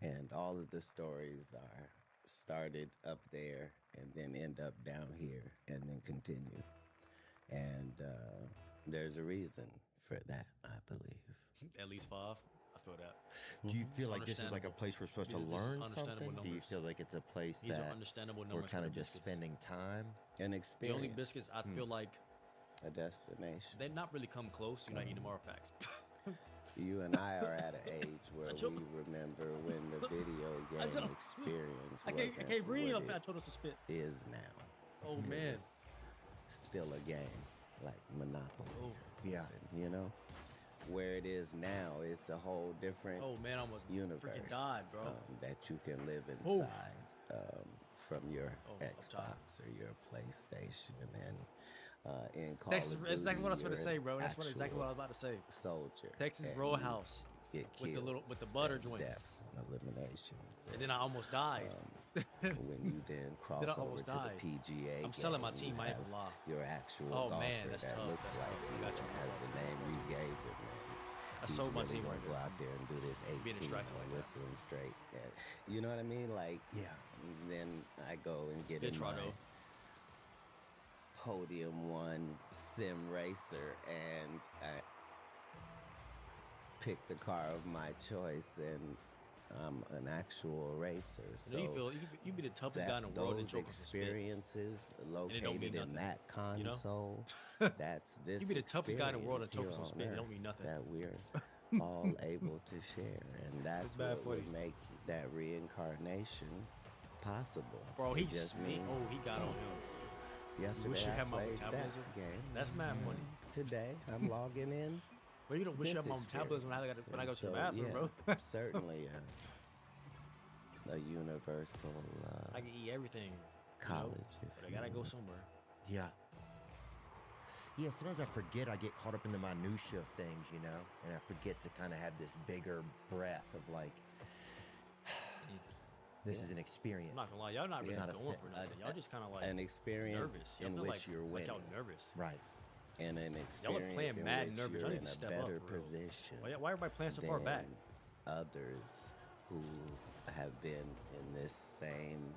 And all of the stories are started up there and then end up down here and then continue. And there's a reason for that, I believe. At least 5. I feel that. Do you feel It's like this is like a place we're supposed to This is learn understandable something? Do you numbers. feel like it's a place These are that understandable we're numbers. kind for of the just biscuits. spending time? An The experience. only biscuits I feel like A destination. they not really come close. You're not eating more packs. You and I are at an age where I we remember when the video game know. experience I wasn't can't breathe. what I it told us to spit. is now. Oh It man. was still a game like Monopoly. Oh. or Yeah. something, you know, where it is now, it's a whole different Oh man, I almost universe freaking died, bro. that you can live Oh. inside from your Oh, I'm Xbox or your PlayStation, and in Call That's of exactly what I was Duty, gonna say, bro. That's you're exactly what I an was about to say. actual soldier. Texas and Row you House get with the little kills butter and joint, deaths and eliminations. and then I almost died. When you then cross Then I over almost to died. the PGA, I'm selling my game, team, you I ain't have gonna lie. your actual Oh, golfer man, that's that tough. looks That's like tough. You you got and you. has the name you gave him. I He's sold my really team gonna right go there. out there and do this 18 Being distracted and like that. whistling straight. And, you know what I mean? Like, Yeah. then I go and get Good in try, my though. Podium 1 sim racer, and I pick the car of my choice, and I'm an actual racer. So So you feel you be the toughest guy in the world and those choke with some spit. experiences it don't mean located in nothing, that you know? console, that's this. You be the toughest guy in the world and experience choke with some here spit. It on don't mean Earth nothing. that we're all able to share, and that's It's bad what would funny. make that reincarnation possible. Bro, It he just just means he got on him. yesterday should I have my played that metabolism. game. That's mad funny. Today I'm logging in. Well, you don't wish you this had my metabolism when I experience. go And to the so, bathroom, yeah, bro. certainly a universal I can eat everything. college. If But I you gotta go will. somewhere. Yeah. Yeah, sometimes I forget. I get caught up in the minutia of things, you know, and I forget to kind of have this bigger breath of like, this is an experience. I'm not gonna lie, y'all not It's really not a going for sentence. nothing. Y'all just kind of like An experience nervous. Y'all in feel which like, you're like winning, y'all nervous. Right. and an Y'all are experience playing in mad which nervous. you're Y'all need in to a step better up, for real. position Why everybody playing so far back? than others who have been in this same.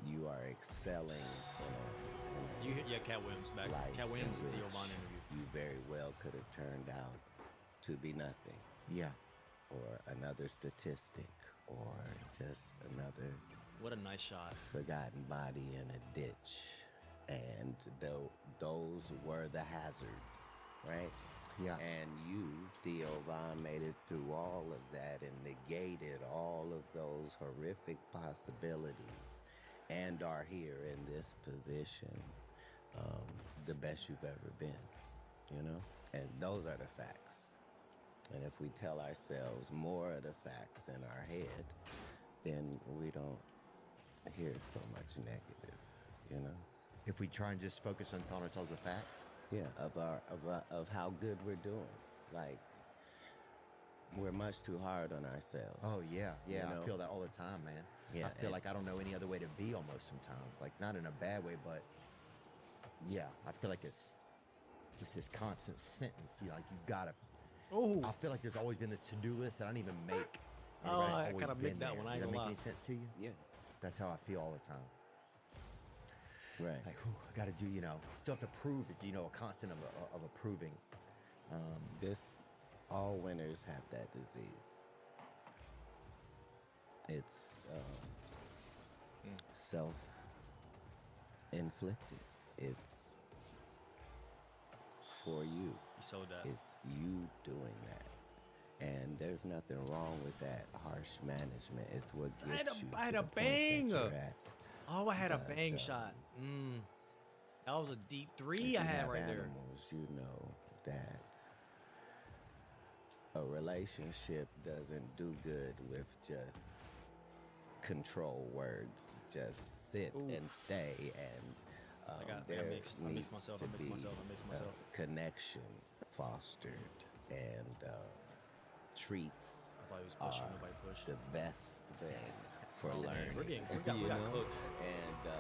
You are excelling in You hit Cat Williams back. a life Cat Williams in and Theo which Von interview. you very well could have turned out to be nothing, Yeah. or another statistic, or just another What a nice shot. forgotten body in a ditch. And those were the hazards right? Yeah. And you, Theo Von, made it through all of that and negated all of those horrific possibilities and are here in this position, the best you've ever been, you know? And those are the facts. And if we tell ourselves more of the facts in our head, then we don't hear so much negative, you know? If we try and just focus on telling ourselves the facts. Yeah, of how good we're doing. Like, we're much too hard on ourselves. Oh yeah, yeah. You know? I feel that all the time, man. Yeah, I feel like I don't know any other way to be almost sometimes. Like not in a bad way, but yeah, I feel like it's this constant sentence. You know, like you gotta. Oh, I feel like there's always been this to-do list that I don't even make. And Oh, it's just I always kinda been make that there. one, I Does ain't that make gonna any lie. sense to you? Yeah, That's how I feel all the time. right. Like, whew, I gotta do. You know, still have to prove it. You know, a constant of approving. All winners have that disease. It's self-inflicted. It's for you. you sold that. It's you doing that. And there's nothing wrong with that harsh management. It's what I had gets a- you I had to a the point that you're bang. at. Oh, I had a But, bang shot. That was a deep If three you I had have right there. animals, you know that a relationship doesn't do good with just control words. Just sit Oof. and stay, and I got there mixed. I needs mixed myself. to I mixed be myself. I mixed myself. connection fostered, and treats I thought he was are pushing. Nobody pushed. the best thing for Oh, man, learning. we you got know? cooked. And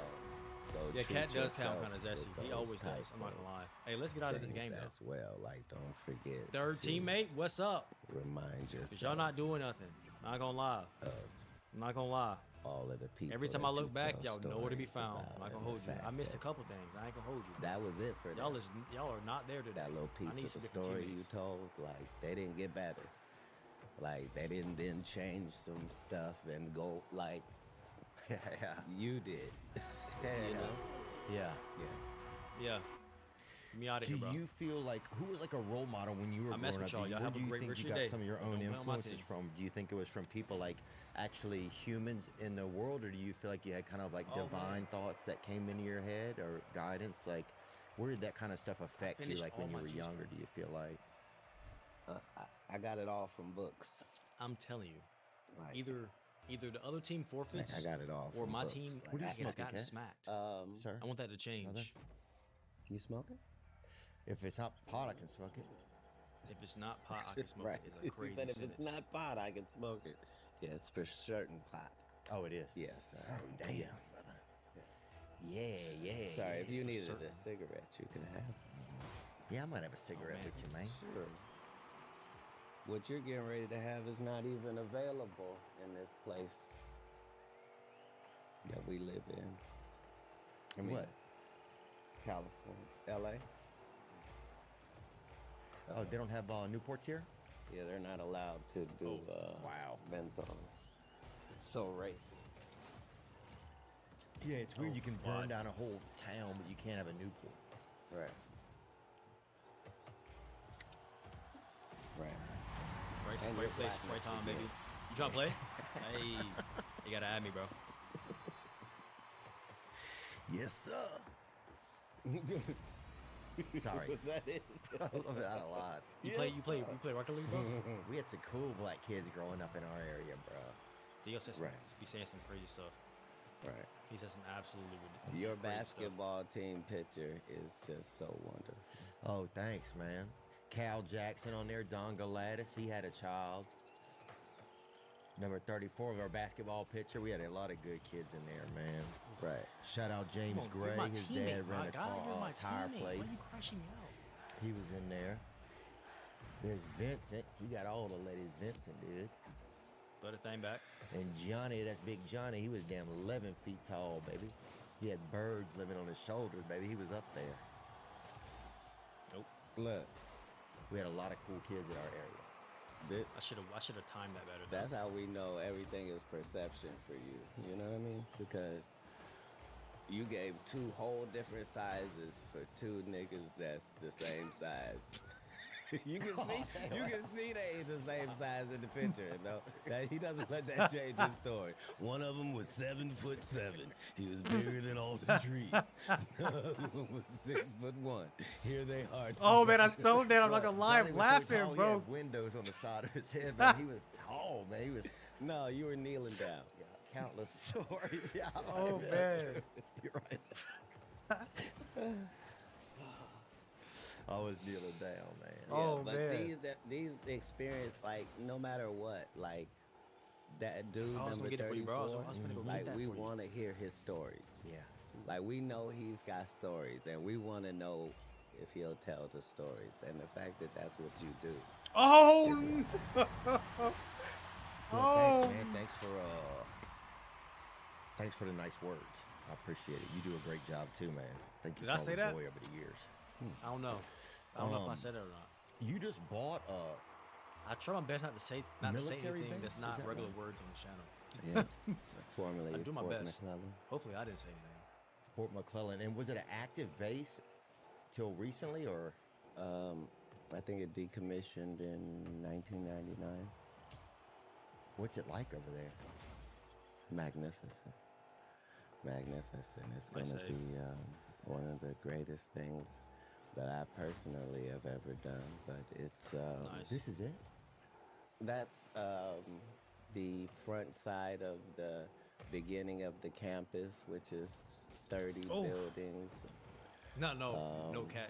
so Yeah, treat Cat does sound yourself kind of zesty. with He those always type does. I'm not gonna of lie. Hey, let's get out of this things game though. as well. Like, don't forget. Third to teammate, what's up? Remind Cause yourself y'all not doing nothing. Not gonna lie. of I'm not gonna lie. all of the people. Every time that I look you back, tell y'all nowhere to be stories found. about I'm not and gonna the hold you. I fact missed a that couple things. I ain't gonna hold you. That was it for Y'all them. y'all are not there today. That little I piece need of some the different story teammates. you told, like, they didn't get better. Like, they didn't then change some stuff and go like Yeah, you did. yeah, You know? yeah. Yeah. Yeah. Get me out of Do here, bro. you feel like who was like a role model when you were I mess growing with up? y'all. Y'all Where have do a you great think rest you of your got day. some of your Don't own play on my influences team. from? Do you think it was from people like actually humans in the world, or do you feel like you had kind of like Oh, man. divine thoughts that came into your head or guidance? Like, where did that kind of stuff affect you? finished Like all when you my were juice, younger? bro. Do you feel like? I got it all from books. I'm telling you, Like, either the other team forfeits, I got it all or from my books. team Like, What are you gets smoking, gotten Kat? smacked. Sir, I want that to change. Brother? You smoking? if it's not pot, I can smoke it. If it's not pot, I can smoke Right. it. It's a crazy He said if sentence. it's not pot, I can smoke it. Yeah, it's for certain pot. Oh, it is. Yes. Oh, damn, brother. Yeah, yeah. Sorry, yeah. if you for needed certain. a cigarette, you can have it. Yeah, I might have a cigarette man. with you, man. Sure. What you're getting ready to have is not even available in this place that we live in. I mean, What? California, LA. Oh, they don't have Newports here? Yeah, they're not allowed to do wow. Menthos. It's so racist. Yeah, it's weird. Oh, You can burn God. down a whole town, but you can't have a Newport. Right. Right. Right, And right your place, blackness right time, baby. begins. You trying to play? Hey, you gotta add me, bro. Yes, sir. Sorry. Was that it? I love that a lot. You play Rocket League, bro? We had some cool black kids growing up in our area, bro. Theo said some, Right. be saying some crazy stuff. Right. He said some absolutely ridiculous. Your crazy basketball team picture is just so wonderful. Oh, thanks, man. Cal Jackson on there, Don Galadis, he had a child. Number 34 of our basketball pitcher. We had a lot of good kids in there, man. Right. Shout out James Stuff. Come on, Gray. you're my His teammate, dad my ran a guy. You're my tire teammate. place. Why are you crashing me out? He was in there. There's Vincent. He got all the ladies, Vincent, dude. Throw the thing back. And Johnny, that's Big Johnny, he was damn 11 feet tall, baby. He had birds living on his shoulders, baby. He was up there. Nope. Look, We had a lot of cool kids in our area. thi- I should have timed that better. that's how we know everything is perception for you. You know what I mean? Because You gave two whole different sizes for two niggas that's the same size. You can see they ain't the same size in the picture. No, that he doesn't let that change his story. One of them was 7'7". He was bigger than all the trees. The other one was 6'1". Here they are. Oh man, I together. stoned that. I'm not Bro, gonna lie, Johnny I'm was so laughing, tall, He bro. had windows on the side of his head, man. He was tall, man. He was No, you were kneeling down. countless stories. Yeah, Oh that's man. true. You're right. I was kneeling down, man. Oh, but man. these experience, like, no matter what, like that dude I was number gonna get it for you, bro. I was 34, gonna go like get that we for you. want to hear his stories. Yeah. Like we know he's got stories, and we want to know if he'll tell the stories. And the fact that that's what you do. Oh, Well, thanks, man. Thanks for the nice words. I appreciate it. You do a great job too, man. Thank you Did I for all say the that? joy over the years. I don't know. I don't know if I said it or not. You just bought I try my best not to say Military anything base? that's Is not that regular right? words on the channel. Yeah, formerly I do my Fort best. McClellan. Hopefully, I didn't say anything. Fort McClellan, and was it an active base till recently, or I think it decommissioned in 1999. what's it like over there? Magnificent. It's Like going to say. be one of the greatest things that I personally have ever done. But it's Nice. This is it? that's the front side of the beginning of the campus, which is 30 Oh. buildings, No cat.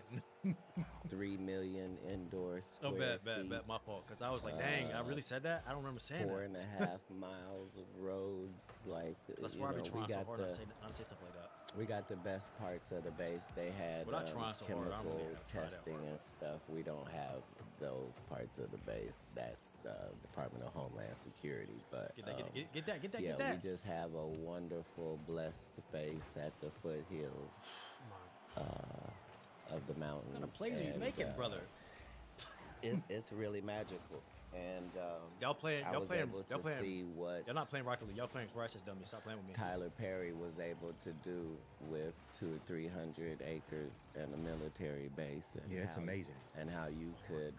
3 million indoor Oh, square bet, feet. My fault. Cause I was like, dang, I really said that. I don't remember saying Four that. and a half miles of roads, like That's you why I know, be we trying so got hard the not to say stuff like that. we got the best parts of the base. They had We're not trying so hard. I don't chemical really have to try that testing hard, and but- stuff. We don't have those parts of the base. That's the Department of Homeland Security. But Get that. yeah, Get that. we just have a wonderful, blessed space at the foothills of the mountains. What kind of plays are you and, making, brother? It's really magical. And Y'all playing? I Y'all was playing? able Y'all to playing? see what Y'all not playing Rocket League. Y'all playing Crisis Dummy. Stop playing with me. Tyler Perry was able to do with 200 or 300 acres and a military base. And Yeah, it's how- amazing. And how you could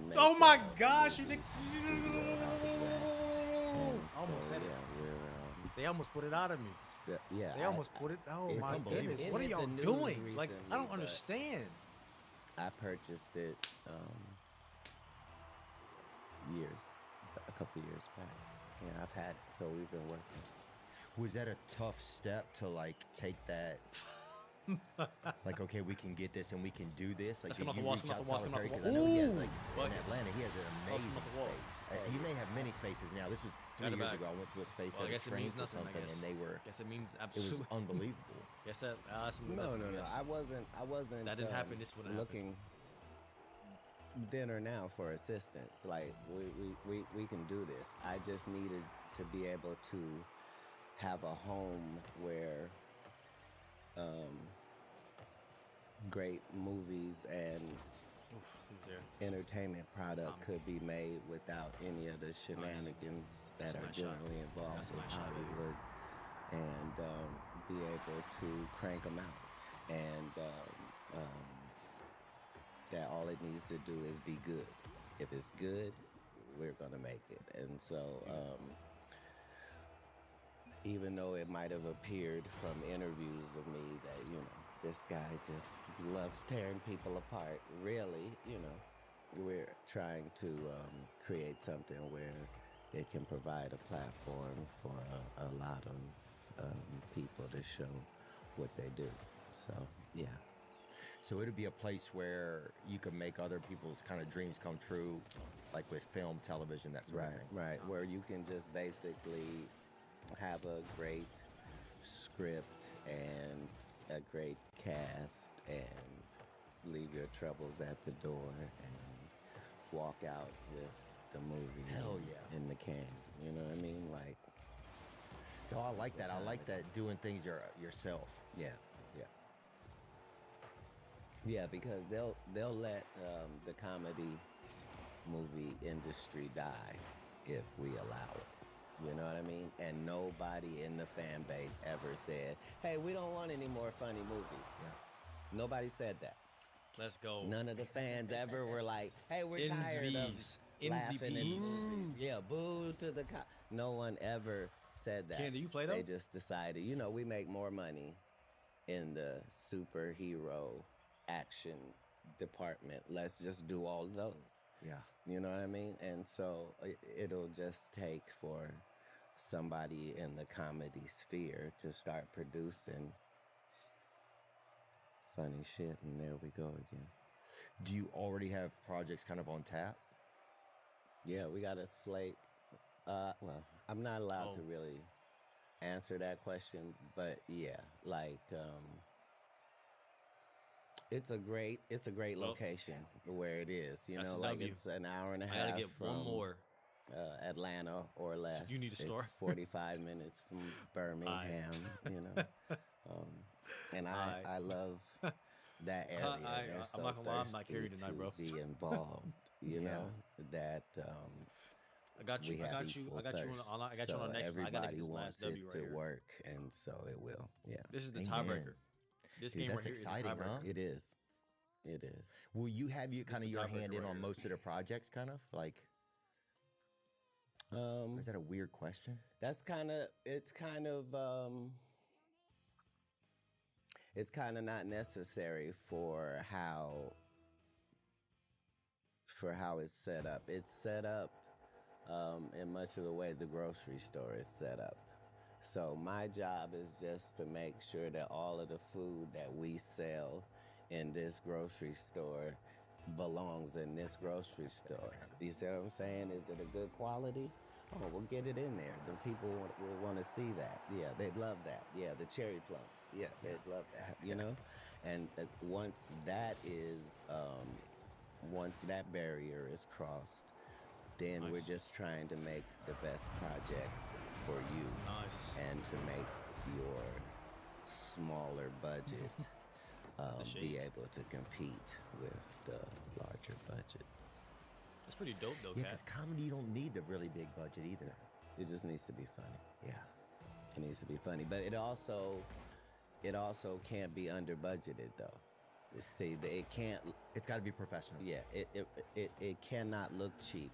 make Oh my a gosh, you movie niggas- studio out of that. And I almost so, said it. yeah, we're They almost put it out of me. yeah. They almost put it. Oh it- my it- goodness! it What are hit the y'all news doing? Like, I recently, don't but- understand. I purchased it a couple years back. Yeah, I've had it, so we've been working. Was that a tough step to like take that? Like, okay, we can get this and we can do this. Like, Let's did come off you the wall, reach come off out the wall, to come off Perry? the Because I wall. know he has Ooh, like in buckets. Atlanta, he has an come amazing off the wall. space. He may have many spaces now. This was 3 Got it years back. ago. I went to a space Well, I at a guess it train means for nothing. I something, guess. and they were. Guess it means It was absolutely. unbelievable. Guess that. No. Yes. I wasn't. That didn't happen, this wouldn't looking then or now for assistance. Like we can do this. I just needed to be able to have a home where great movies and Oof, who's there? entertainment product could be made without any of the shenanigans that That's a are nice shot. generally involved That's a in nice shot, baby. Hollywood, and be able to crank them out. And that all it needs to do is be good. If it's good, we're gonna make it. And so, even though it might have appeared from interviews of me that, you know, this guy just loves tearing people apart, really, you know, we're trying to create something where it can provide a platform for a lot of people to show what they do. So, yeah. So it'd be a place where you could make other people's kind of dreams come true, like with film, television, that sort of thing. Right, where you can just basically have a great script and a great cast and leave your troubles at the door and walk out with the movie Hell yeah. in the can. You know what I mean? Like, Oh, I like that. I like that doing things yourself. yeah. Yeah, because they'll let the comedy movie industry die if we allow it. You know what I mean? And nobody in the fan base ever said, "Hey, we don't want any more funny movies." Yeah. Nobody said that. Let's go. None of the fans ever were like, "Hey, we're Ends tired of beefs. laughing in MVPs. movies." Yeah, boo to the No one ever said that. Ken, do you play They them? just decided, we make more money in the superhero action department. Let's just do all those. Yeah. You know what I mean? And so it'll just take for somebody in the comedy sphere to start producing funny shit, and there we go again. Do you already have projects kind of on tap? Yeah, we got a slate. Well, I'm not allowed to Oh. really answer that question, but yeah, like it's a great Well, location where it is. that's a like W. it's an hour and a I half gotta get from one more. Atlanta or less. you need to start. It's 45 minutes from Birmingham. And I love that area. They're I'm so not gonna lie, I'm not thirsty carrying tonight, to bro. be involved. You Yeah. know that. I got you. We I have got you. equal I got you thirst, on. I got you on the next one. I gotta everybody get this wants last W it right to here. work, and so it will. Yeah, This is the Amen. tiebreaker. This Dude, game that's right here is exciting, the tiebreaker. huh? it is. It is. Will you have This kind is of the your tiebreaker hand in right on here. most of the projects, kind of like? Or is that a weird question? That's kind of. It's kind of not necessary for how it's set up. It's set up in much of the way the grocery store is set up. So my job is just to make sure that all of the food that we sell in this grocery store belongs in this grocery store. You see what I'm saying? Is it a good quality? Oh, we'll get it in there. The people will want to see that. Yeah, they'd love that. Yeah, the cherry plums. Yeah, they'd love that. And once that barrier is crossed, then we're Nice. just trying to make the best project for you Nice. and to make your smaller budget be shades. able to compete with the larger budgets. That's pretty dope though, Yeah, Kat. because comedy, you don't need the really big budget either. It just needs to be funny. Yeah. It needs to be funny, but it also can't be under budgeted though. See, it can't. It's got to be professional. Yeah, it cannot look cheap,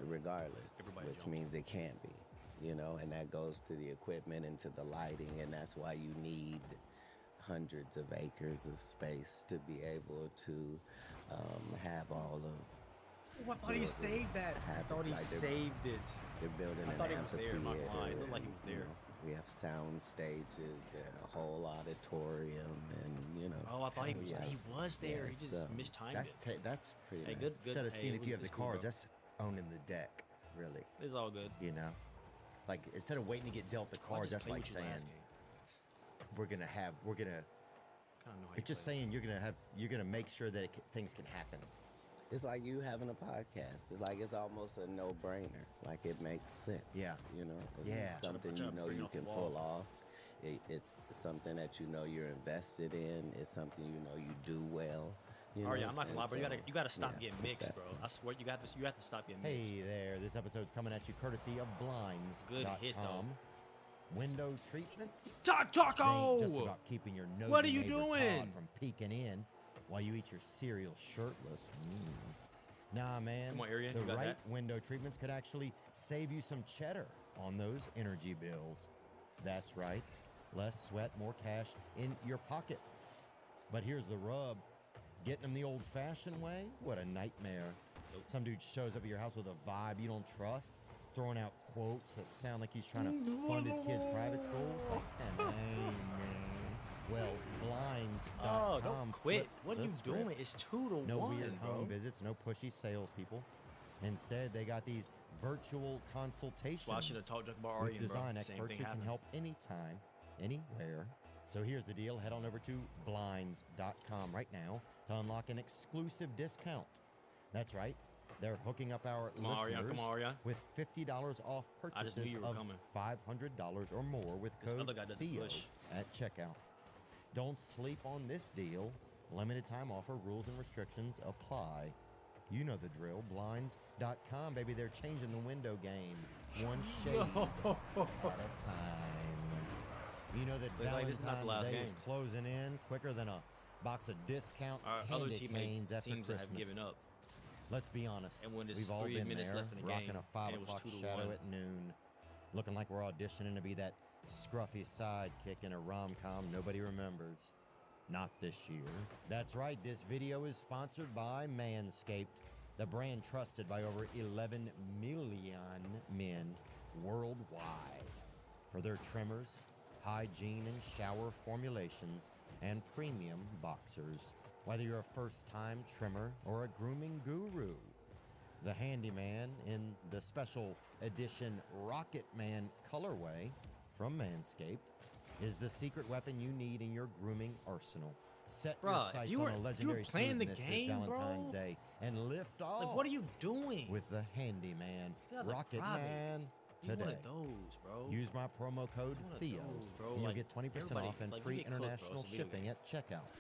regardless, Everybody which jump. means it can't be, and that goes to the equipment and to the lighting, and that's why you need hundreds of acres of space to be able to have all of. Oh, I thought he saved that. I Have thought it he like saved it. They're building I an thought he was there, amphitheater. I'm not gonna lie. It looked like he was and, there. we have sound stages and a whole auditorium, and Oh, I thought he was. yeah. He was there. Yeah, he it's, just mistimed That's it. that's pretty Hey, nice. good. instead of seeing Hey, if you have the it's cool, cards, bro. that's owning the deck, really. It's all good. Like instead of waiting to get dealt the I cards, just that's played like with you saying last game. we're gonna. I don't know how It's you just play. saying you're gonna make sure that things can happen. It's like you having a podcast. It's like it's almost a no-brainer. Like it makes sense. Yeah. It's Yeah. something Trying to bring it you off the can wall. pull off. It's something that you're invested in. It's something you do well. Oh yeah, I'm not gonna lie, bro. You gotta stop yeah, getting mixed, bro. exactly. I swear you have to stop getting mixed. Hey there, this episode's coming at you courtesy of Good hit, though. Blinds.com. Window treatments. They Taco! ain't just about keeping your nosy What are you neighbor doing? Todd from peeking in while you eat your cereal shirtless. Nah, man. Come on, Arian, the you got right that? window treatments could actually save you some cheddar on those energy bills. That's right. Less sweat, more cash in your pocket. But here's the rub. Getting them the old-fashioned way? What a nightmare. Nope. Some dude shows up at your house with a vibe you don't trust, throwing out quotes that sound like he's trying to fund his kid's private school. It's like, come on, man. Well, Blinds.com. Oh, don't quit. flipped What are the you script. doing? It's 2-1, No weird bro. home visits, no pushy salespeople. Instead, they got these virtual consultations Well, I should have talked about with Arian, bro. design Same experts thing who can happened. help anytime, anywhere. So here's the deal. Head on over to Blinds.com right now to unlock an exclusive discount. That's right. They're hooking up our Come on, Arian. listeners Come on, Arian. with $50 off I just knew purchases you were of coming. $500 or more with This code other guy doesn't Theo push. at checkout. Don't sleep on this deal. Limited time offer, rules and restrictions apply. You know the drill. Blinds.com, baby. They're changing the window game. One shade No. at a time. You know that Looks like this is not the Valentine's last Day is game. closing in quicker than a box of discount Our other candy canes teammate after seems to have Christmas. given up. Let's be honest. And when there's We've all 3 been minutes there, left in the rocking game, a 5 and it was o'clock 2 to shadow 1. at noon, looking like we're auditioning to be that scruffy sidekick in a rom-com nobody remembers. Not this year. That's right, this video is sponsored by Manscaped, the brand trusted by over 11 million men worldwide. For their trimmers, hygiene and shower formulations, and premium boxers. Whether you're a first-time trimmer or a grooming guru, the Handyman in the special edition Rocket Man colorway from Manscaped is the secret weapon you need in your grooming arsenal. Set your Bruh, if sights you on were- a if you were legendary playing the smoothness game, this Valentine's bro, Day and lift off Like, what are you doing? with the Handyman This guy's like Rocket Robin. Man He's today. one of those, bro. Use my promo code He's one of Theo, those, bro. and you'll Like, get 20% everybody- off and like, we free get cooked, bro. international It's a video shipping game. at checkout.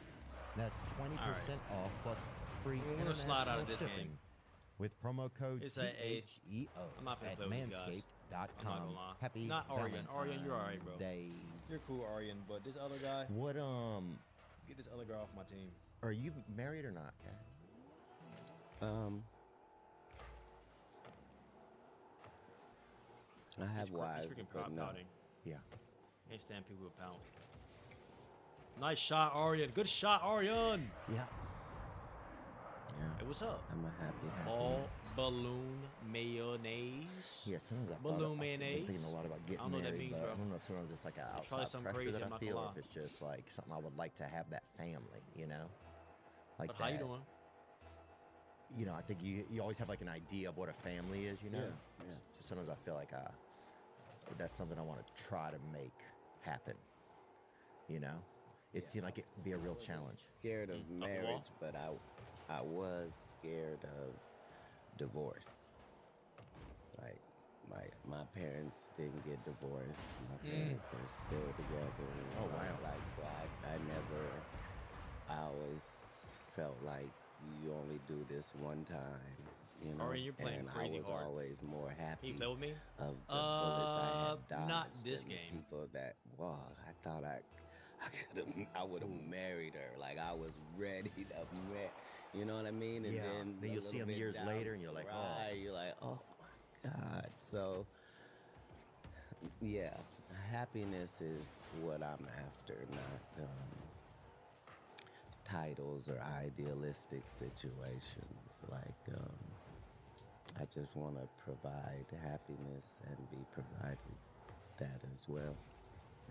That's 20% off plus free We're gonna international slide out of this shipping game. with promo code It's a- THEO I'm not finna at play with you guys. I'm not manscaped.com. gonna lie. Happy Not Aryan. Valentine's Aryan, you're alright, bro. Day. You're cool, Aryan, but this other guy, What get this other girl off my team. are you married or not, Kat? I have He's wives, freaking but no. pouting. Yeah. Can't stand people who pout. Nice shot, Aryan. Good shot, Aryan. Yeah. Yeah, Hey, what's up? I'm a happy All balloon mayonnaise. Yeah, sometimes I Balloon I've been mayonnaise. thinking a lot about getting I don't know what that married, means, but bro. I don't know if sometimes it's like an It's probably outside something pressure crazy, that I'm I not gonna feel, or lie. if it's just like something I would like to have that family, you know? Like But that. how you doing? You know, I think you always have like an idea of what a family is, you know? Yeah, yeah. So sometimes I feel like that's something I want to try to make happen, you know? It seemed like it'd be a real challenge. Scared of Off the wall? marriage, but I was scared of divorce. Like my parents didn't get divorced. My parents are still together. Oh, wow. Like so I always felt like you only do this one time, you know. Aryan, you're playing and crazy I was hard. always more Can happy you play with me? of the bullets I had dodged not this and the game. people that I thought I would have married her. Like I was ready to marry. You know what I mean? And Yeah, then then a you'll see little them bit years down later and you're like, oh. right, you're like, oh my God. So yeah, happiness is what I'm after, not titles or idealistic situations. Like I just want to provide happiness and be provided that as well.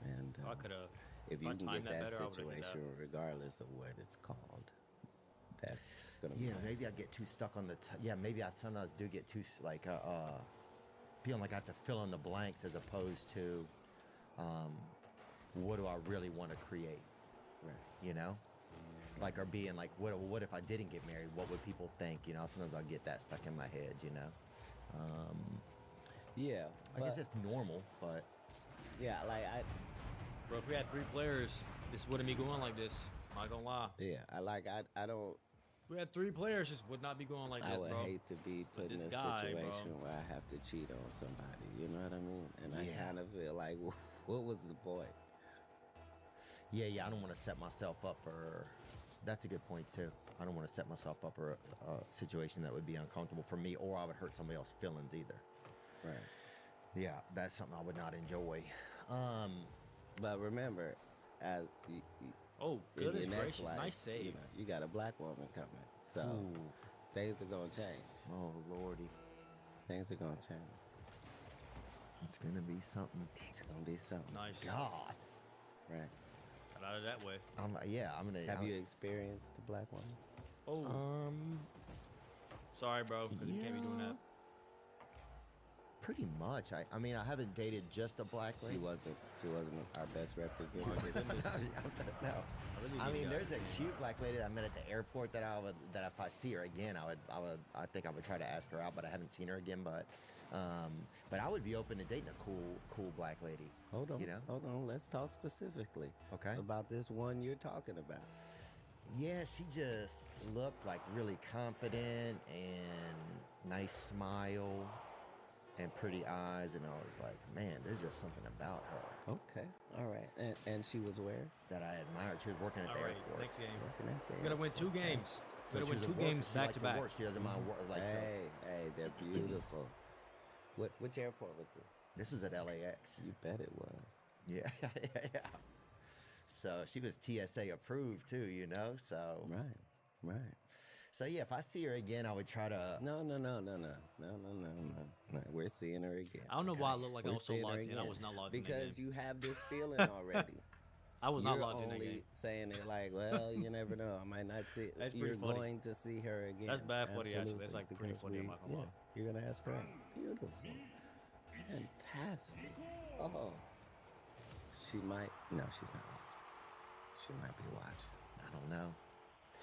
And I could have. if if I you can timed get that that better, I would've did that. situation, regardless of what it's called, that's gonna be Yeah, nice. maybe I get too stuck on the. Maybe I sometimes do get too like feeling like I have to fill in the blanks as opposed to what do I really want to create? Right. You know, like or being like, what if I didn't get married? What would people think? You know, sometimes I get that stuck in my head. You know, Yeah, I guess but- it's normal, but yeah, like Bro, if we had 3 players, this wouldn't be going like this. I'm not gonna lie. I don't. If we had 3 players, this would not be going like I this, would bro. hate to be But put in this a guy, bro. situation where I have to cheat on somebody. You know what I mean? And Yeah. I kind of feel like, what was the point? yeah, I don't want to set myself up for. That's a good point too. I don't want to set myself up for a situation that would be uncomfortable for me, or I would hurt somebody else's feelings either. Right. Yeah, that's something I would not enjoy. But remember, as Oh, in goodness your next gracious. life, Nice save. you know, you got a black woman coming, so Ooh. things are gonna change. Oh lordy, Things are gonna change. it's gonna be something. It's gonna be something. Nice. God, Right. Got out of that way. I'm gonna. Have you experienced the black woman? Oh, sorry, bro. 'Cause you can't be doing that. Pretty much. I mean, I haven't dated just a black She lady. wasn't our best My representative. goodness. No. really I need mean, you there's guys. a cute black lady that I met at the airport that if I see her again, I think I would try to ask her out, but I haven't seen her again. But I would be open to dating a cool black lady. Hold on, You know? hold on. Let's talk specifically Okay. about this one you're talking about. Yeah, she just looked like really confident and nice smile and pretty eyes, and I was like, man, there's just something about her Okay. All right. And she was where? that I admired. She was working at All the right, airport. next game. Working at the We gotta win 2 airport. games. Nice. We So gotta she win was 2 a worker. games She back likes to to back. work. She doesn't mind work. Like so. Hey, they're beautiful. Which airport was this? This was at LAX. You bet it was. Yeah, yeah. So she was TSA approved too, you know. So Right. So yeah, if I see her again, I would try to. No. We're seeing her again. I don't know why I look like I We're was so seeing her locked in. I again. was not locked in. Because That game. you have this feeling already. I was You're not locked in that only game. saying it like, well, you never know. I might not see. That's You're pretty funny. going to see her again. That's bad funny, actually. Absolutely, That's, like, pretty because funny, I'm not gonna lie. You're gonna ask her. Out. Beautiful, fantastic. Oh, she might. No, she's not watching. She might be watching. I don't know.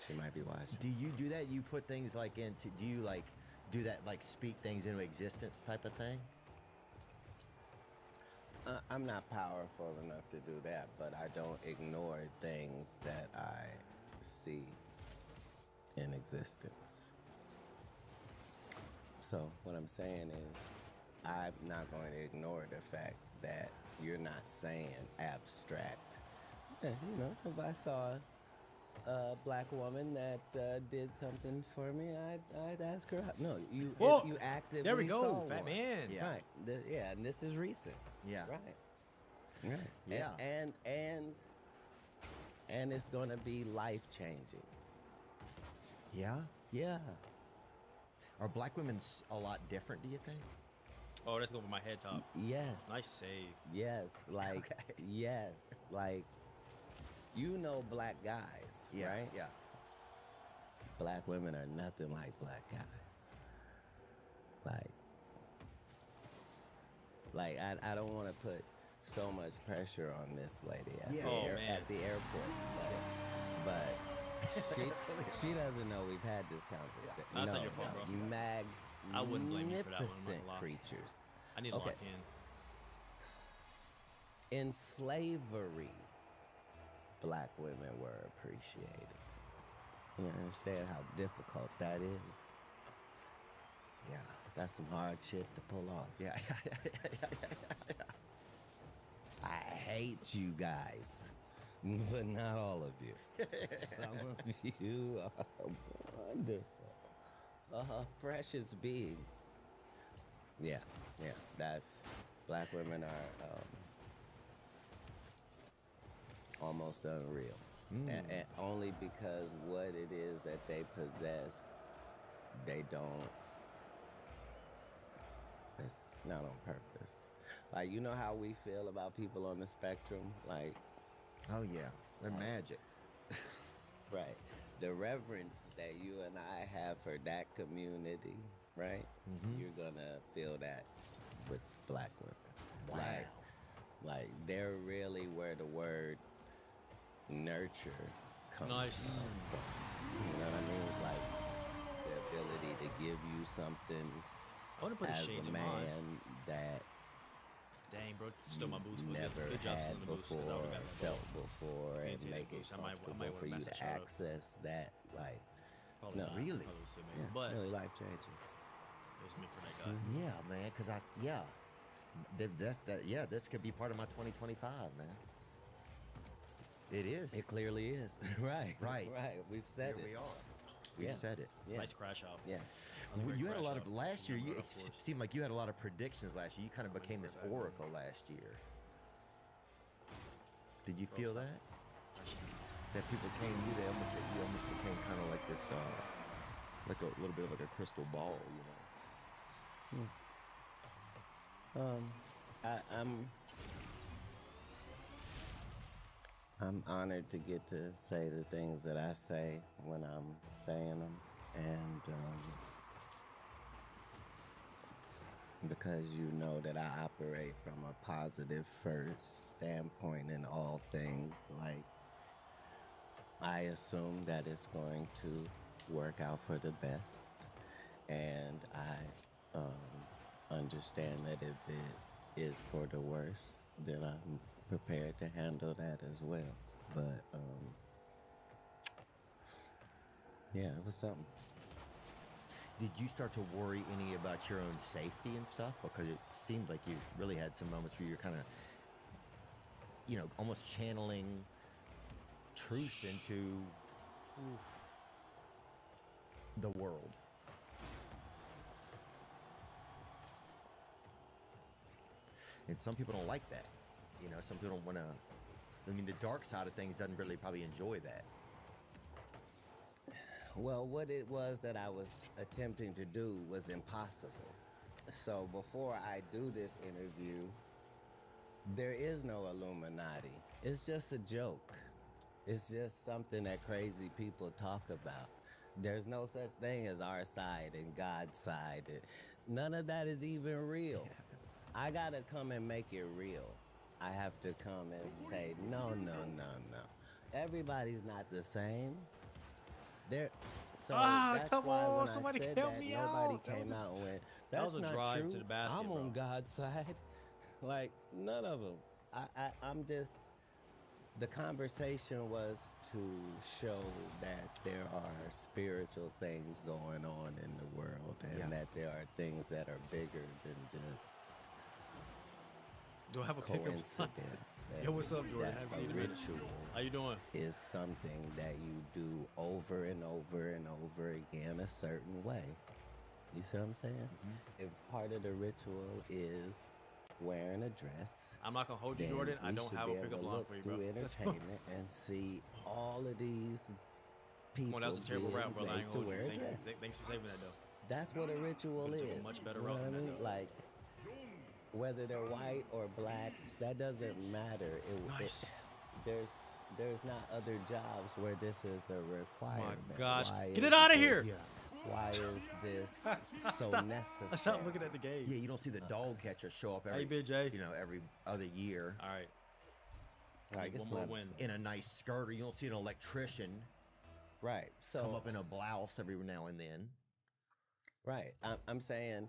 She might be watching. Do you do that? You put things like into. Do you like do that? Like speak things into existence type of thing? I'm not powerful enough to do that, but I don't ignore things that I see in existence. So what I'm saying is, I'm not going to ignore the fact that you're not saying abstract. Yeah, you know, if I saw a black woman that did something for me, I'd ask her out. No, you Whoa! you actively There we saw go, fat one. man. Yeah. Right. Yeah, and this is recent. Yeah. Right. Yeah. And it's going to be life changing. Yeah. Yeah. Are black women a lot different? Do you think? Oh, that's going for my head top. Yes. Nice save. Yes. Like Okay. yes. Like you know black guys, Yeah. right? Yeah. Black women are nothing like black guys. Like I don't want to put so much pressure on this lady at, Yeah. the, Oh, air, man. at the airport, but she doesn't know we've had this conversation. No, that's not your fault, bro. I wouldn't blame you for that one, I'm not Magnificent gonna lie. creatures. I need to Okay. lock in. In slavery, black women were appreciated. You understand how difficult that is? Yeah. That's some hard shit to pull off. Yeah. I hate you guys, but not all of you. Some of you are wonderful, precious beings. Yeah, that's black women are almost unreal, and only because what it is that they possess, they don't. It's not on purpose. Like, you know how we feel about people on the spectrum? Like, Oh yeah. They're magic. right. The reverence that you and I have for that community, right? You're gonna feel that with black women. Wow. Like they're really where the word nurture comes Nice. from. You know what I mean? Like the ability to give you something I want to put the as shades a in mine. man that Dang, bro. Still my boots. But never good job had stealing the boots. 'cause I before, would've got that felt ball. before, and Fancy make it boots. I might comfortable wanna for you mess to that shirt up. access that, like, Probably No. not. Really? Probably should, maybe. yeah, But really life changing. it was meant for that guy. Yeah, man. Cause this could be part of my 2025, man. It is. It clearly is. Right. Right. Right. We've said Here it. we are. We've Yeah. said it. Yeah. Nice crash out. Yeah. Another You had a crash lot out. of last year. Another You, of it course. seemed like you had a lot of predictions last year. You kind of became this back. oracle last year. Did you feel that? That people came to you, you almost became kind of like this, like a little bit of like a crystal ball, you know? I'm honored to get to say the things that I say when I'm saying them, and because you know that I operate from a positive first standpoint in all things. Like, I assume that it's going to work out for the best, and I understand that if it is for the worst, then I'm prepared to handle that as well. But Yeah, it was something. Did you start to worry any about your own safety and stuff? Because it seemed like you really had some moments where you're kind of, almost channeling truths into the world. And some people don't like that. Some people don't want to. The dark side of things doesn't really probably enjoy that. Well, what it was that I was attempting to do was impossible. So before I do this interview, there is no Illuminati. It's just a joke. It's just something that crazy people talk about. There's no such thing as our side and God's side. None of that is even real. I gotta come and make it real. I have to come and say, no. Everybody's not the same. So that's come why on, when somebody I said help that, me nobody out. came out and went, that that's was a not drive true. to the basket, I'm bro. on God's side. Like, none of them. I'm just, the conversation was to show that there are spiritual things going on in the world and that there are things that are bigger than just Do I have a pickup line? coincidence. Yo, what's up, Jordan? That Haven't a seen you in a minute. ritual How you doing? is something that you do over and over and over again a certain way. You see what I'm saying? Mm-hmm. If part of the ritual is wearing a dress, I'm not gonna hold you, then Jordan. I we don't should have be a able pickup to line look for you, bro. through entertainment and see all of these people Well, that was a terrible being rap, bro. I made ain't to gonna hold wear you. a dress. Thanks for saving that, though. That's what a ritual Could've is. took a much better You know route what I than that, mean? though. Like, whether they're white or black, that doesn't matter. Nice. There's not other jobs where this is a requirement. My gosh. Why Get is it out of this- here. Why is this so necessary? Stop looking at the game. Yeah, you don't see the dog catcher show up every, Hey, Big J. every other year All right. Like, it's One more not- win. in a nice skirt, or you don't see an electrician Right. So come up in a blouse every now and then. right. I'm saying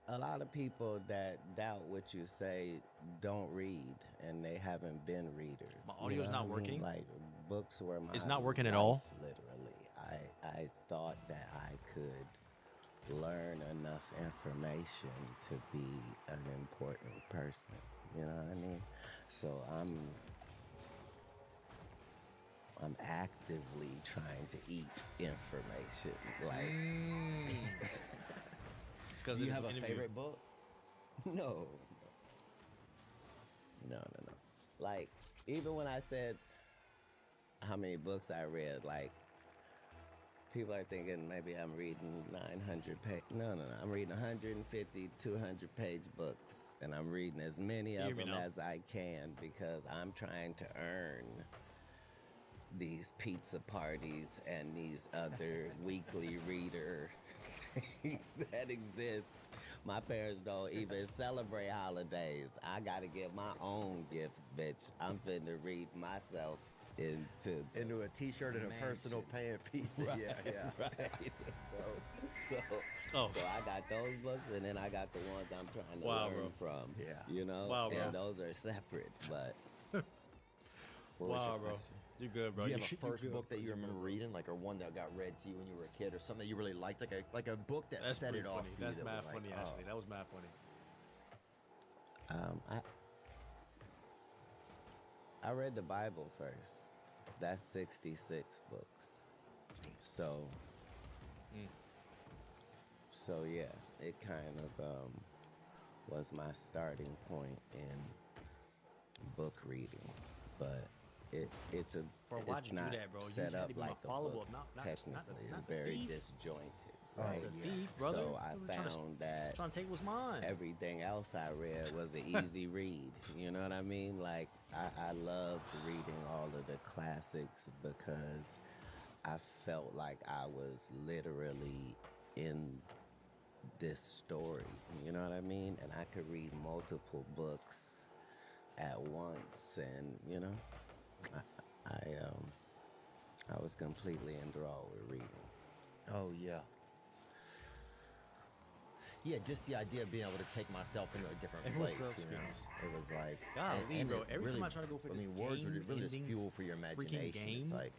a lot of people that doubt what you say don't read, and they haven't been readers. My You audio's know not what I mean? working? Like, books were my It's not working at life, all? Literally, I thought that I could learn enough information to be an important person. You know what I mean? So I'm actively trying to eat information. Like, It's because Do you have a favorite book? no. Like, even when I said how many books I read, like, people are thinking maybe I'm reading 900 page. No. I'm reading 150, 200 page books, and I'm reading as many of them as I can because I'm trying to earn these pizza parties and these other weekly reader things that exist. My parents don't even celebrate holidays. I gotta get my own gifts, bitch. I'm finna read myself into a T-shirt and a personal pan pizza. Right, Yeah. right. So I got those books, and then I got the ones I'm trying to learn from. Yeah. You know, Wow, bro. and those are separate. But what was Wow, your bro. question? You good, bro. Do you have a first good, book that you bro. remember reading, like, or one that got read to you when you were a kid, or something that you really liked, like a book that That's set pretty it off funny. for you? That's that mad was funny, like, actually. That was mad funny. I read the Bible first. That's 66 books. So yeah, it kind of was my starting point in book reading, but it's Bro, why'd it's you do not that, bro? You set had up to be my like a follow-up, book. not Technically, the it's very thief. disjointed. Oh, Right? The yeah. thief, brother. So I We were trying to- found that trying to take what's mine. everything else I read was an easy read. You know what I mean? Like, I loved reading all of the classics because I felt like I was literally in this story. You know what I mean? And I could read multiple books at once, and you know, I was completely enthralled with reading. Oh yeah. Yeah, just the idea of being able to take myself into a different Hey, place. what's up, You know, Skittles? it was like, Golly, bro, it every really, time I try to go for I this mean, words are game really just ending fuel for your freaking imagination. game, It's like,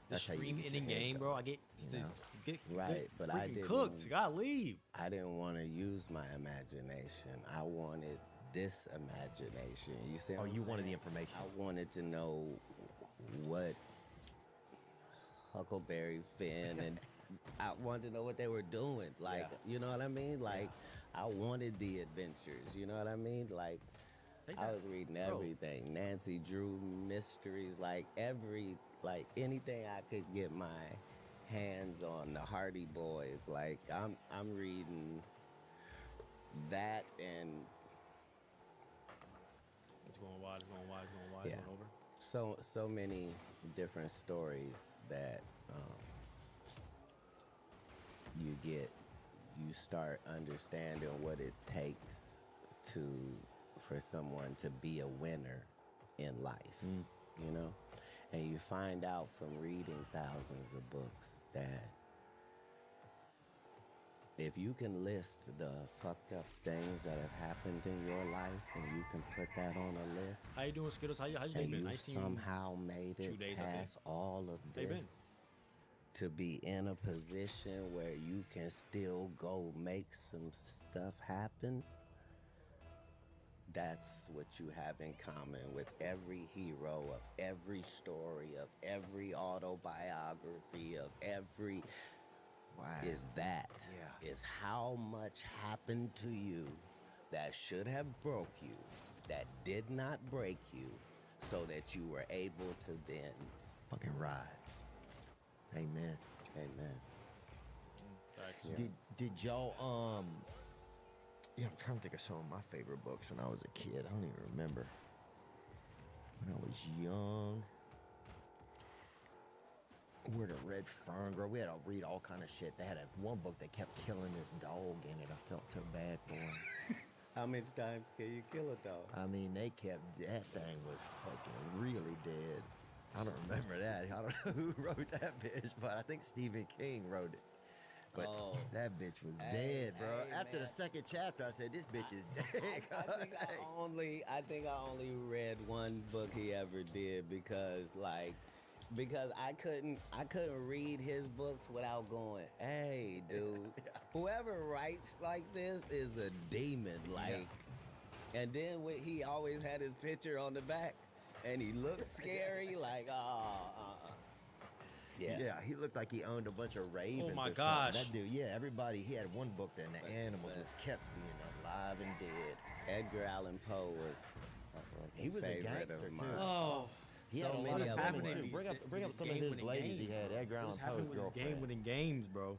The That's how you stream get your ending head game, go, bro. I get, you know? Right, but I freaking cooked. didn't- Gotta leave. I didn't want to use my imagination. I wanted this imagination. You see? Oh, what I'm you wanted the saying? information. I wanted to know what Huckleberry Finn and I wanted to know what they were doing. Like, Yeah. you know what I mean? Like, I wanted the adventures. You know what I mean? Like, I was reading Bro. everything. Nancy Drew mysteries, like anything I could get my hands on. The Hardy Boys, like I'm reading that and It's going wide. It's going wide. It's going wide. Yeah. It's going over. so many different stories that you start understanding what it takes for someone to be a winner in life, you know? And you find out from reading thousands of books that if you can list the fucked up things that have happened in your life and you can put that on a list, How you doing, Skittles? How's your day and been? you I seen you somehow made 2 it days, I think. past all of How you been? this to be in a position where you can still go make some stuff happen, that's what you have in common with every hero of every story, of every autobiography, of every Wow. is that Yeah. is how much happened to you that should have broke you, that did not break you, so that you were able to then Fucking ride. Amen. amen. Facts. Yeah. Did y'all yeah, I'm trying to think of some of my favorite books when I was a kid. I don't even remember. When I was young. Where the Red Fern Girl. We had to read all kind of shit. They had one book that kept killing this dog in it. I felt so bad for him. How many times can you kill a dog? I mean, that thing was fucking really dead. I don't remember that. I don't know who wrote that bitch, but I think Stephen King wrote it. But that bitch was dead, bro. hey, After man. the second chapter, I said, this bitch is dead. I think I only read one book he ever did because I couldn't read his books without going, hey, dude, whoever writes like this is a demon, like. And then he always had his picture on the back, and he looked scary, like, Yeah, he looked like he owned a bunch of ravens. my or gosh. something. That dude, yeah, everybody. He had one book that the animals was kept being alive and dead. Edgar Allan Poe was He was a favorite gangster of too. mine. Oh, He so had a lot many of of them women were. too. Bring up These some of his game-winning ladies. He games. had Edgar Allan What's happening Poe's with his girlfriend. game-winning games, bro?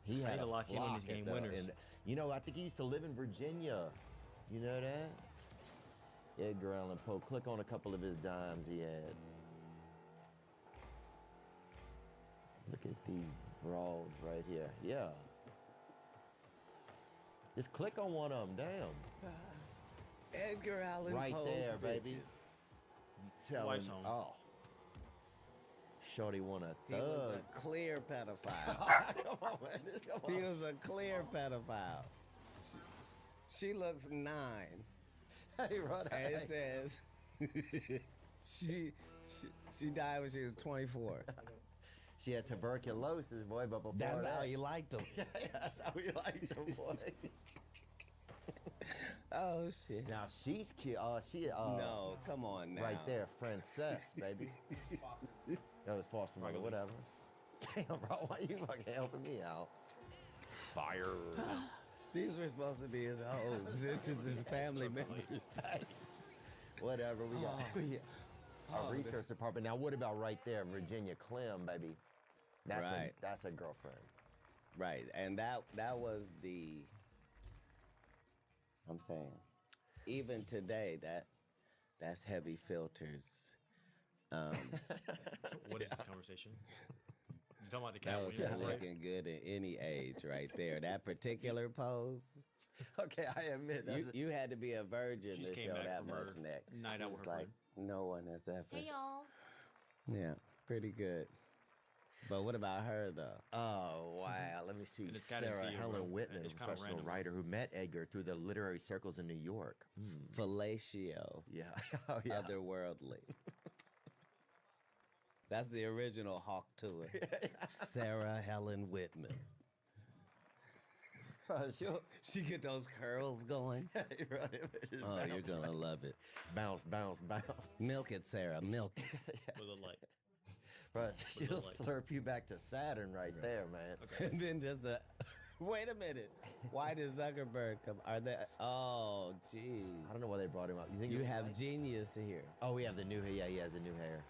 He I had need a to lock in on flock these game at the, winners. and you know, I think he used to live in Virginia. You know that? Edgar Allan Poe. Click on a couple of his dimes he had. Look at these broads right here. Yeah. Just click on one of them. Damn. Edgar Allan Right Poe's there, baby. bitches. You tell Wife's him. home. Oh. Shorty want a He was thug. a clear pedophile. Come on, man. Just come He on. was a clear pedophile. She looks 9, Hey, Rod. and it says she died when she was 24. She had tuberculosis, boy, but before That's that, how he liked them. yeah, that's how he liked her, boy. Oh shit! Now she's cute. She No, come on now. right there, Princess, baby. That was foster mother, whatever. Damn, bro, why you fucking helping me out? Fire. These were supposed to be his hoes. This is his family members. Whatever, we got Oh, our research department. Now, what about right there, Virginia Clem, baby? That's Right. that's a girlfriend. Right, and that was the. I'm saying, even today, that's heavy filters. What is this conversation? You talking about the cat? That when was you her were right? looking good at any age, right there. That particular pose. Okay, I admit that's You had to be a virgin She just to came show back that from much her neck. night out She with was her like, no one has ever. Hey y'all. Yeah, pretty good. But what about her though? Oh, wow. Let me see. And it's gotta Sarah be a Helen real- Whitman, it's a kinda professional random. writer who met Edgar through the literary circles in New York. Fellatio, Yeah. Oh, yeah. otherworldly. That's the original Hawk tour. Sarah Helen Whitman. She get those curls going. Oh, you're gonna love it. Bounce, bounce, bounce. Milk it, Sarah. Milk it. With a light. Right. She'll like- slurp you back to Saturn right there, man. Okay. And then just a. Wait a minute. Why did Zuckerberg come? Are they? Oh, geez. I don't know why they brought him up. You think You it was have like- genius here. Oh, we have the new hair. Yeah, he has the new hair.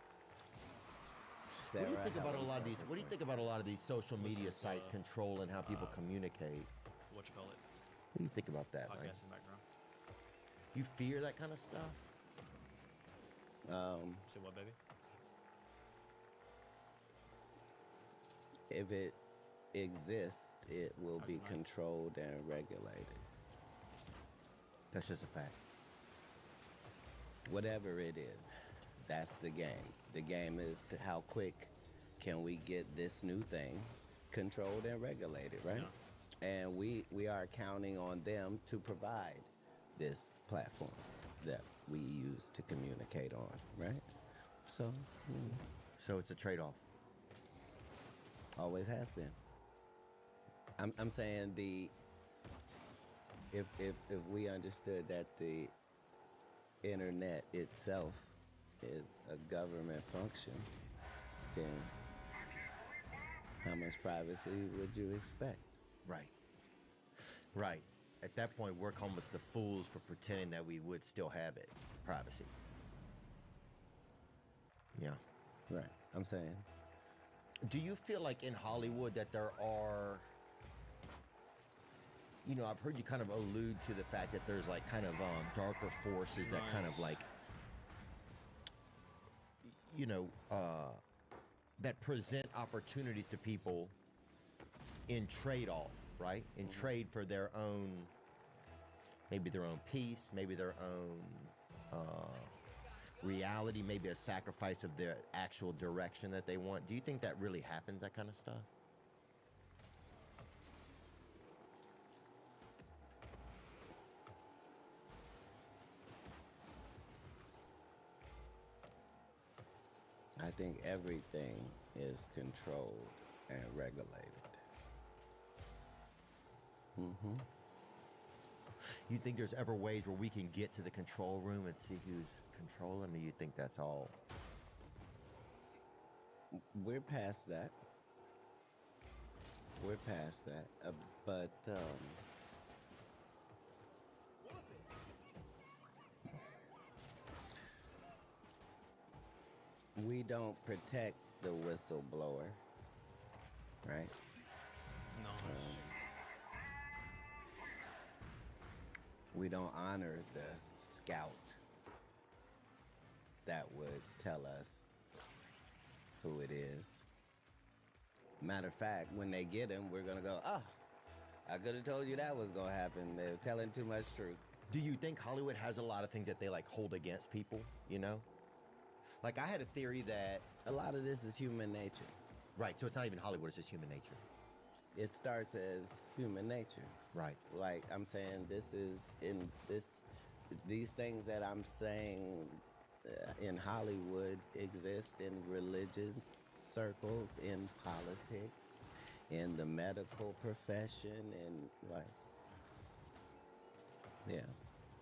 Sarah What do you think about a Helen lot of these? What do you think about a lot of these social media Listen, sites controlling how people communicate? What you call it? What do you think about that? Like, Podcast in the background. you fear that kind of stuff? Say what, baby? If it exists, it will be Right. controlled and regulated. That's just a fact. Whatever it is, that's the game. The game is to how quick can we get this new thing controlled and regulated, right? And we are counting on them to provide this platform that we use to communicate on, right? So, So it's a trade-off. always has been. I'm saying if we understood that the internet itself is a government function, then how much privacy would you expect? Right. Right. At that point, we're almost the fools for pretending that we would still have it. Privacy. Yeah. Right. I'm saying. Do you feel like in Hollywood that there are, I've heard you kind of allude to the fact that there's like kind of darker forces that kind of like, that present opportunities to people in trade-off, right? In trade for their own, maybe their own peace, maybe their own reality, maybe a sacrifice of the actual direction that they want. Do you think that really happens, that kind of stuff? I think everything is controlled and regulated. Mm-hmm. You think there's ever ways where we can get to the control room and see who's controlling, or you think that's all? We're past that. We're past that. But we don't protect the whistleblower, right? No. We don't honor the scout that would tell us who it is. Matter of fact, when they get him, we're gonna go, I could have told you that was gonna happen. They're telling too much truth. Do you think Hollywood has a lot of things that they like hold against people, Like I had a theory that, A lot of this is human nature. right, so it's not even Hollywood, it's just human nature. It starts as human nature. Right. Like I'm saying, these things that I'm saying in Hollywood exist in religious circles, in politics, in the medical profession, and yeah.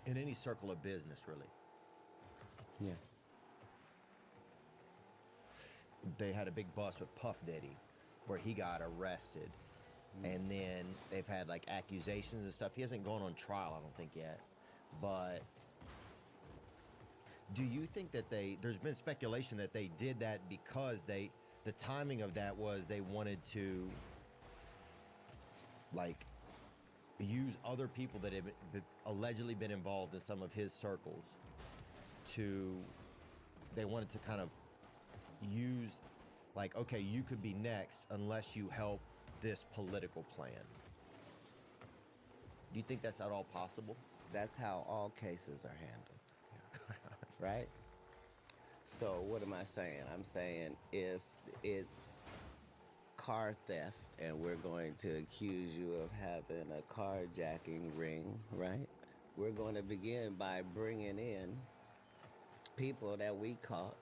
In any circle of business, really. Yeah. They had a big bust with Puff Daddy where he got arrested. And then they've had like accusations and stuff. He hasn't gone on trial, I don't think yet. But do you think that there's been speculation that they did that because the timing of that was they wanted to like use other people that have allegedly been involved in some of his circles they wanted to kind of use like, okay, you could be next unless you help this political plan. Do you think that's at all possible? That's how all cases are handled. Right? So what am I saying? I'm saying if it's car theft and we're going to accuse you of having a carjacking ring, right? We're going to begin by bringing in people that we caught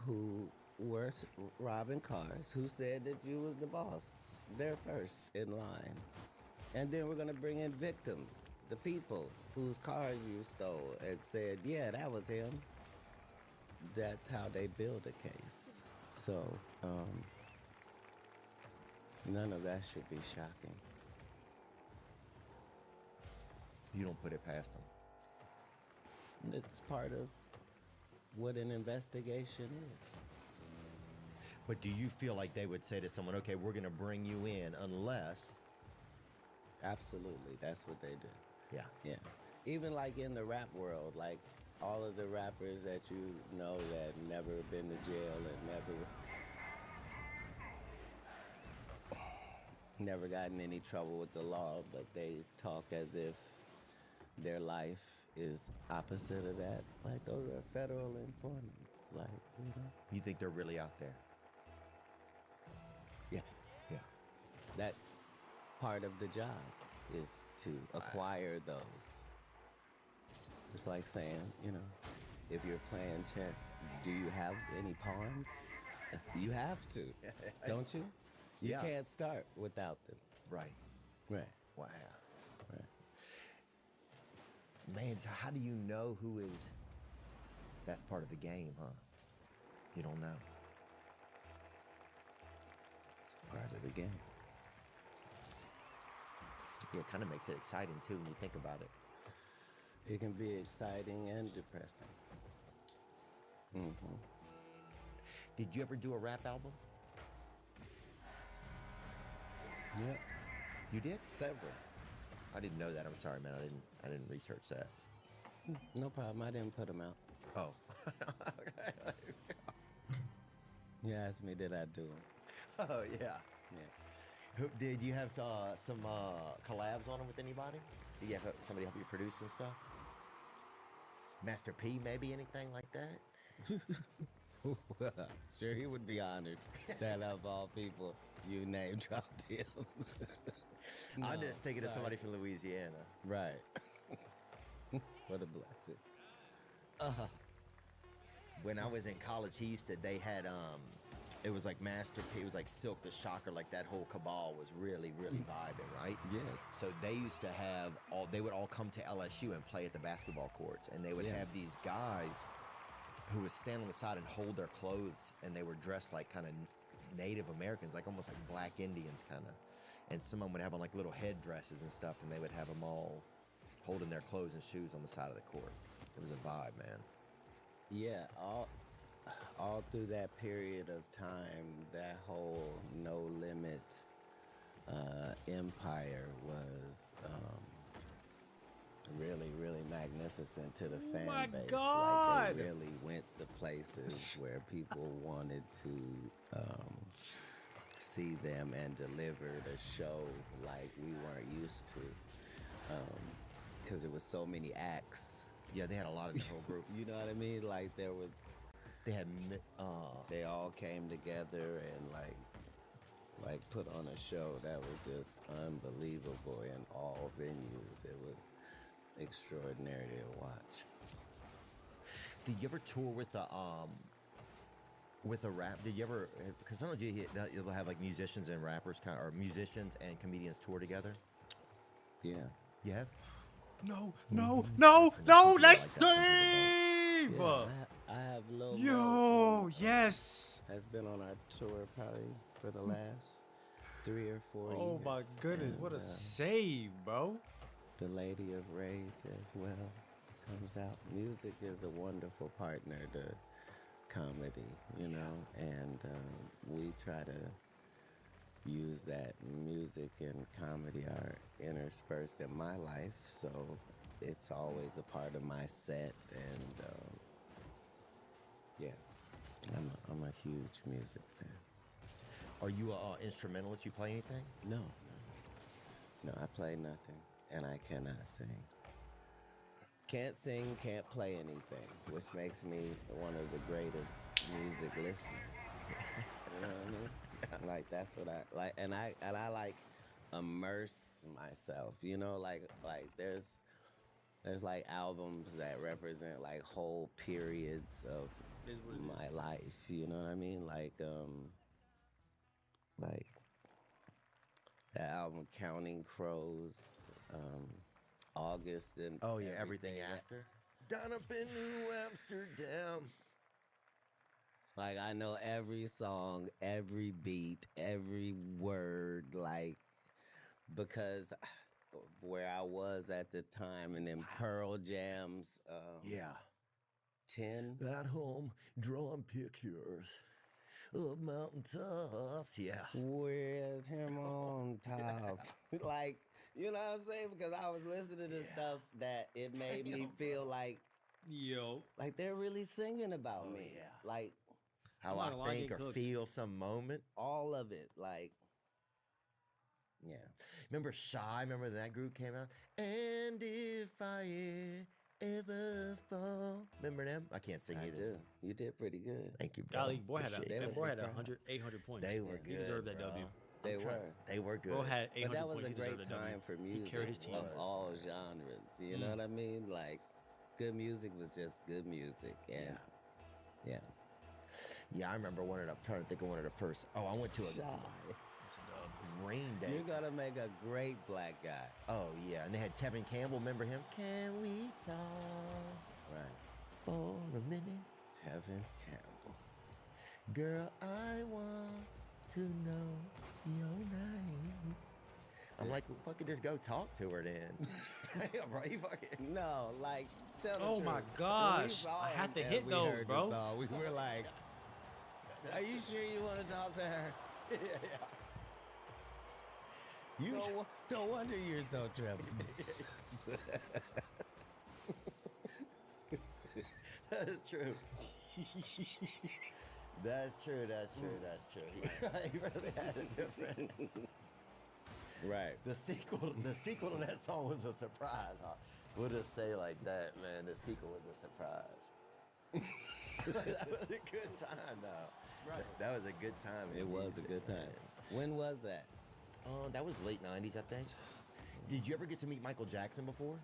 who were robbing cars, who said that you was the boss. They're first in line. And then we're going to bring in victims, the people whose cars you stole, and said, yeah, that was him. That's how they build a case. So, none of that should be shocking. You don't put it past them. It's part of what an investigation is. But do you feel like they would say to someone, okay, we're going to bring you in unless... Absolutely, that's what they do. Yeah. Yeah. Even like in the rap world, like all of the rappers that you know that never been to jail and never gotten any trouble with the law, but they talk as if their life is opposite of that. Like those are federal informants. Like, you know. You think they're really out there? Yeah. Yeah. That's part of the job, is to acquire those. It's like saying, you know, if you're playing chess, do you have any pawns? You have to, don't you? You can't start without them. Right. Right. Wow. Right. Man, so how do you know who is... That's part of the game, huh? You don't know. It's part of the game. Yeah, it kind of makes it exciting, too, when you think about it. It can be exciting and depressing. Mm-hmm. Did you ever do a rap album? Yep. You did? Several. I didn't know that. I'm sorry, man. I didn't research that. No problem. I didn't put them out. Oh. You asked me, did I do them? Oh, yeah. Yeah. Did you have some collabs on them with anybody? Did you have somebody help you produce some stuff? Master P, maybe anything like that? Sure, he would be honored that of all people, you name dropped him. No, I'm just thinking of somebody from Louisiana. Right. What a blessing. When I was in college, they had, it was like Master P, it was like Silk the Shocker, like that whole cabal was really, really vibing, right? Yes. So they used to have, they would all come to LSU and play at the basketball courts, and they would have these guys who would stand on the side and hold their clothes, and they were dressed like kind of Native Americans, like almost like Black Indians kind of. And some of them would have on like little headdresses and stuff, and they would have them all holding their clothes and shoes on the side of the court. It was a vibe, man. Yeah, all through that period of time, that whole No Limit empire was really, really magnificent to the fan my base. God! Like they really went the places where people wanted to see them and delivered a show like we weren't used to, because there was so many acts. Yeah, they had a lot of this whole group. You know what I mean? Like there was, they all came together and like put on a show that was just unbelievable in all venues. It was extraordinary to watch. Did you ever tour with a rap? Did you ever? Because sometimes you'll have like musicians and rappers or musicians and comedians tour together. Yeah. You have? No, Some next people like that, some Dave! Yeah, I have Lil Yo, Mo, yes. has been on our tour probably for the last 3 or 4 years. Oh my goodness, And, what a save, bro. The Lady of Rage as well comes out. Music is a wonderful partner to comedy, you know, and we try to use that. Music and comedy are interspersed in my life, so it's always a part of my set, and yeah, I'm a huge music fan. Are you an instrumentalist? You play anything? No, I play nothing, and I cannot sing. Can't sing, can't play anything, which makes me one of the greatest music listeners. You know what I mean? Like that's what I like, and I like immerse myself. You know, like there's like albums that represent like whole periods of It is what it my is. life. You know what I mean? Like that album, Counting Crows, um, August, and Oh yeah, everything after. Down up in New Amsterdam. Like I know every song, every beat, every word, like because of where I was at the time, and then Pearl Jam's Yeah. 10. At home, drawing pictures of mountaintops. Yeah. With him on top. Like, you know what I'm saying? Because I was listening to Yeah. stuff that it made me Damn, feel bro. Yo, like they're really singing about Oh, me. yeah. Like How I'm not I gonna lie, I think get or cooked. feel some moment. all of it. Like, yeah. Remember Shy? Remember that group came out? And if I ever fall. Remember them? I can't sing I either. do. You did pretty good. Thank you, bro. Golly, boy had Appreciate that were boy the had crowd. 100, 800 points. They were Yeah. good. He deserved that bro. W. They I'm trying- were. They were good. Bro had 800 But that was points. a He deserved great that W. time for He music carried his team. of was, all man. genres. You know what I mean? Like, good music was just good music. And yeah. Yeah, I remember I'm trying to think of one of the first. Oh, I went to a It's a dub. Green Day. You're gonna make a great black guy. Oh, yeah. And they had Tevin Campbell. Remember him? Can we talk Right. for a minute? Tevin Campbell. Girl, I want to know your name. I'm like, well, fucking just go talk to her then. Damn, bro. You fucking. No, like, tell the Oh truth. my When we gosh, saw I had him to and hit we those, heard the bro. song, we were like, are you sure you want to talk to her? Yeah. You No wonder you're so trepidatious. That is true. That's true. That's true. That's true. He really had a different. Right. The sequel to that song was a surprise. Huh? We'll just say like that, man. The sequel was a surprise. That was a good time, though. Right. That was a good time. in It was a music, good time. man. When was that? That was late '90s, I think. Did you ever get to meet Michael Jackson before?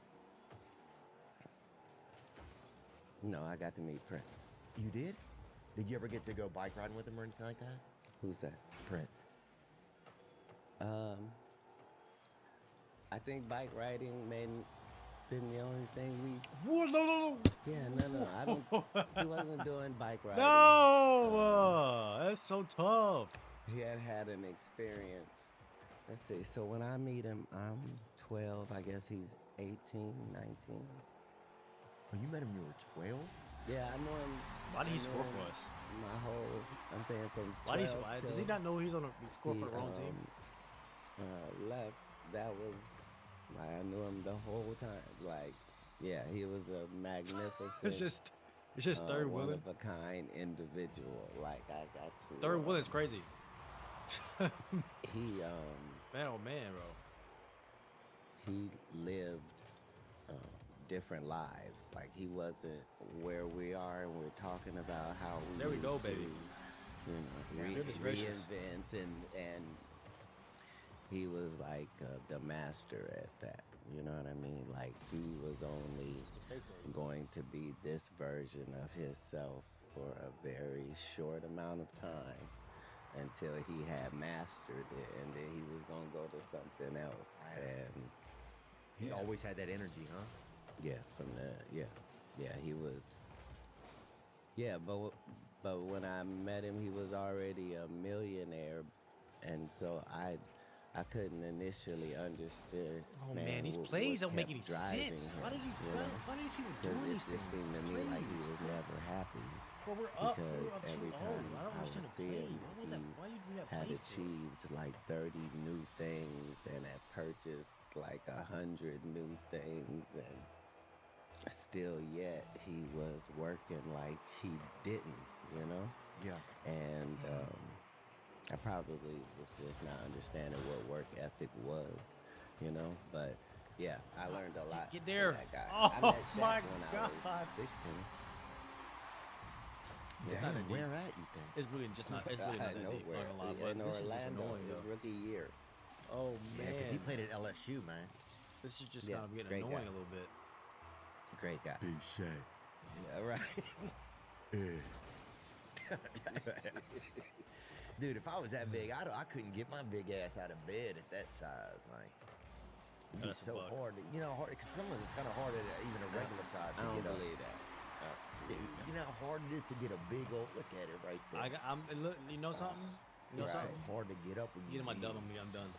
No, I got to meet Prince. You did? Did you ever get to go bike riding with him or anything like that? Who's that? Prince. I think bike riding been the only thing we. Whoa, no. Yeah, no. I don't. He wasn't doing bike riding. No, that's so tough. He had an experience. Let's see. So when I meet him, I'm 12. I guess he's 18, 19. Oh, you met him when you were 12? Yeah, I know him. Why did he I score know for him us? My whole. I'm saying from 12 Why does he till not know he's on a score for the wrong team? Left. That was. Like, I knew him the whole time. Like, yeah, he was a magnificent. It's just third one wheeling. of a kind individual. Like I got to. Third wheeling's crazy. He Man, oh man, bro. he lived different lives. Like he wasn't where we are, and we're talking about how we. There we need go, to, baby. You know, Goodness gracious. reinvent and he was like the master at that. You know what I mean? Like he was only going to be this version of himself for a very short amount of time until he had mastered it, and then he was gonna go to something else. And He always had that energy, huh? yeah, from the he was. Yeah, but when I met him, he was already a millionaire, and so I couldn't initially understand. Oh man, these plays don't make any sense. Why do these people do Because these it just seemed to me like he was never happy. Well, we're up. Because We're up every 2-0. time I don't I understand would the see play. him, What was that? Why you do that had play for? achieved like 30 new things and had purchased like 100 new things, and still yet he was working like he didn't, you know? Yeah. And I probably was just not understanding what work ethic was, you know? But yeah, I learned a lot Get there. from that guy. Oh, I met Shaq my when I God. was 16. It's not Damn, that where deep. at, you think? It's really just not. It's really not that deep. Nowhere. Not gonna lie, but In this is just Orlando, annoying his though. rookie year. Oh Yeah, man, because he played at LSU, man. this is just Yeah, kind of getting great annoying guy. a little bit. Great guy. Big Shaq. Yeah, right. Yeah. Dude, if I was that big, I couldn't get my big ass out of bed at that size, man. It'd be That's a so buck. hard. Hard because sometimes it's kind of hard at even a regular size I to don't get up. believe that. Dude, you know how hard it is to get a big old. Look at it right there. Look, you know something? You know It's something? so hard to get up when you Get my big. dub on me, I'm done.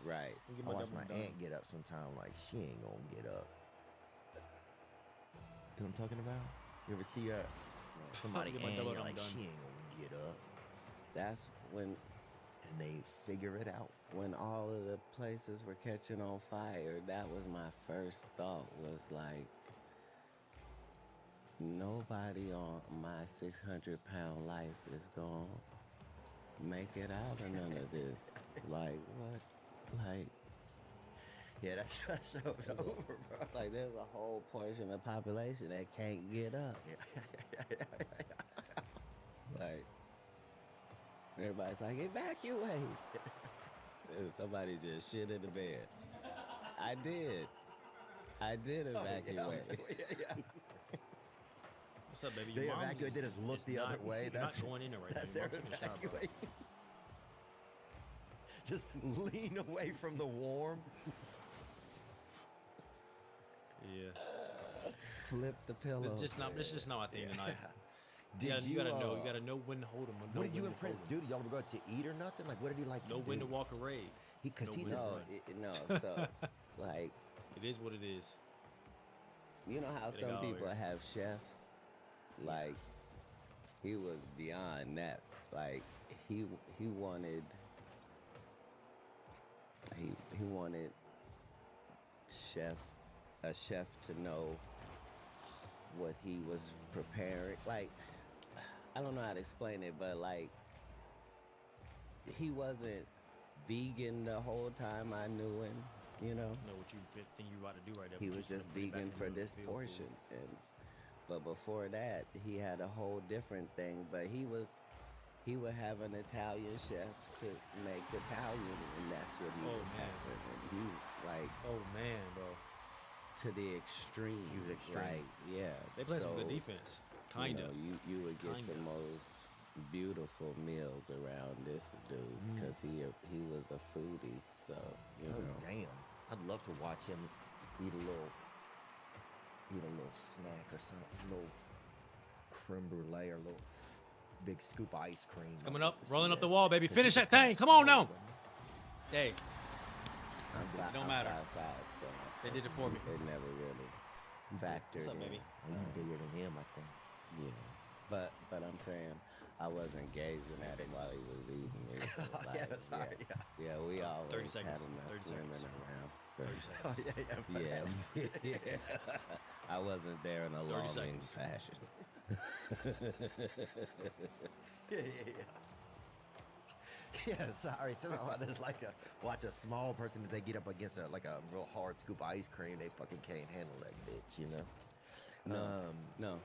Right. Get I my watch dub, my I'm done. aunt get up sometime like she ain't gonna get up. You know what I'm talking about? You ever see somebody Get my aunt, dub, you're I'm like done. she ain't gonna get up, That's when and they figure it out. all of the places were catching on fire. That was my first thought. Was like, nobody on my 600-pound life is gonna make it out of none of this. Like what? Like. Yeah, that show's over, bro. Like there's a whole portion of the population that can't get up. Like everybody's like, evacuate. And somebody just shit in the bed. I did evacuate. Yeah. What's up, baby? They Your mom evacuate, they just look is the other not- way. You're That's not going in there right That's now. their Your mom's taking a shower, bro. evacuate. Just lean away from the warm. Yeah. Flip the pillow. It's just not my thing tonight. Did You gotta know when to hold them. What did you and Prince do? Did y'all ever go out to eat or nothing? Like, what did he like to Know do? when to walk away. Because know he's when just to- No. So, like, It is what it is. you know how They some got all people here. have chefs? Like, he was beyond that. Like, he wanted a chef to know what he was preparing. Like, I don't know how to explain it, but like, he wasn't vegan the whole time I knew him. You know, Know what you think you about to do right there. he but was you just put it back vegan in for the this field. portion, but before that, he had a whole different thing. But he would have an Italian chef to make Italian, and that's what he Oh, was man. having. And he like Oh man, bro. to the extreme. He was extreme. Like, yeah, They play some so, good defense. Kinda. You would get the Kinda. most beautiful meals around this dude because he was a foodie. So you Oh know. damn! I'd love to watch him eat a little snack or something, a little creme brulee or a little big scoop of ice cream. I'd Coming love up, to see rolling up that. the wall, baby. 'Cause he Finish was that kinda thing. Come on now. small, wasn't Hey, I'm don't matter. 5'5", so They did it for me. It never really factored What's up, in. baby? he? Well, you bigger than him, I think. Yeah, but I'm saying I wasn't gazing at him while he was eating it. Yeah, sorry. Yeah, we 30 always seconds, had enough 30 women seconds. around. 30 Oh seconds. yeah. Yeah, I wasn't there in a 30 lulling seconds. fashion. Yeah. Yeah, sorry. Somehow I just like to watch a small person if they get up against a real hard scoop of ice cream, they fucking can't handle that bitch, you know? No,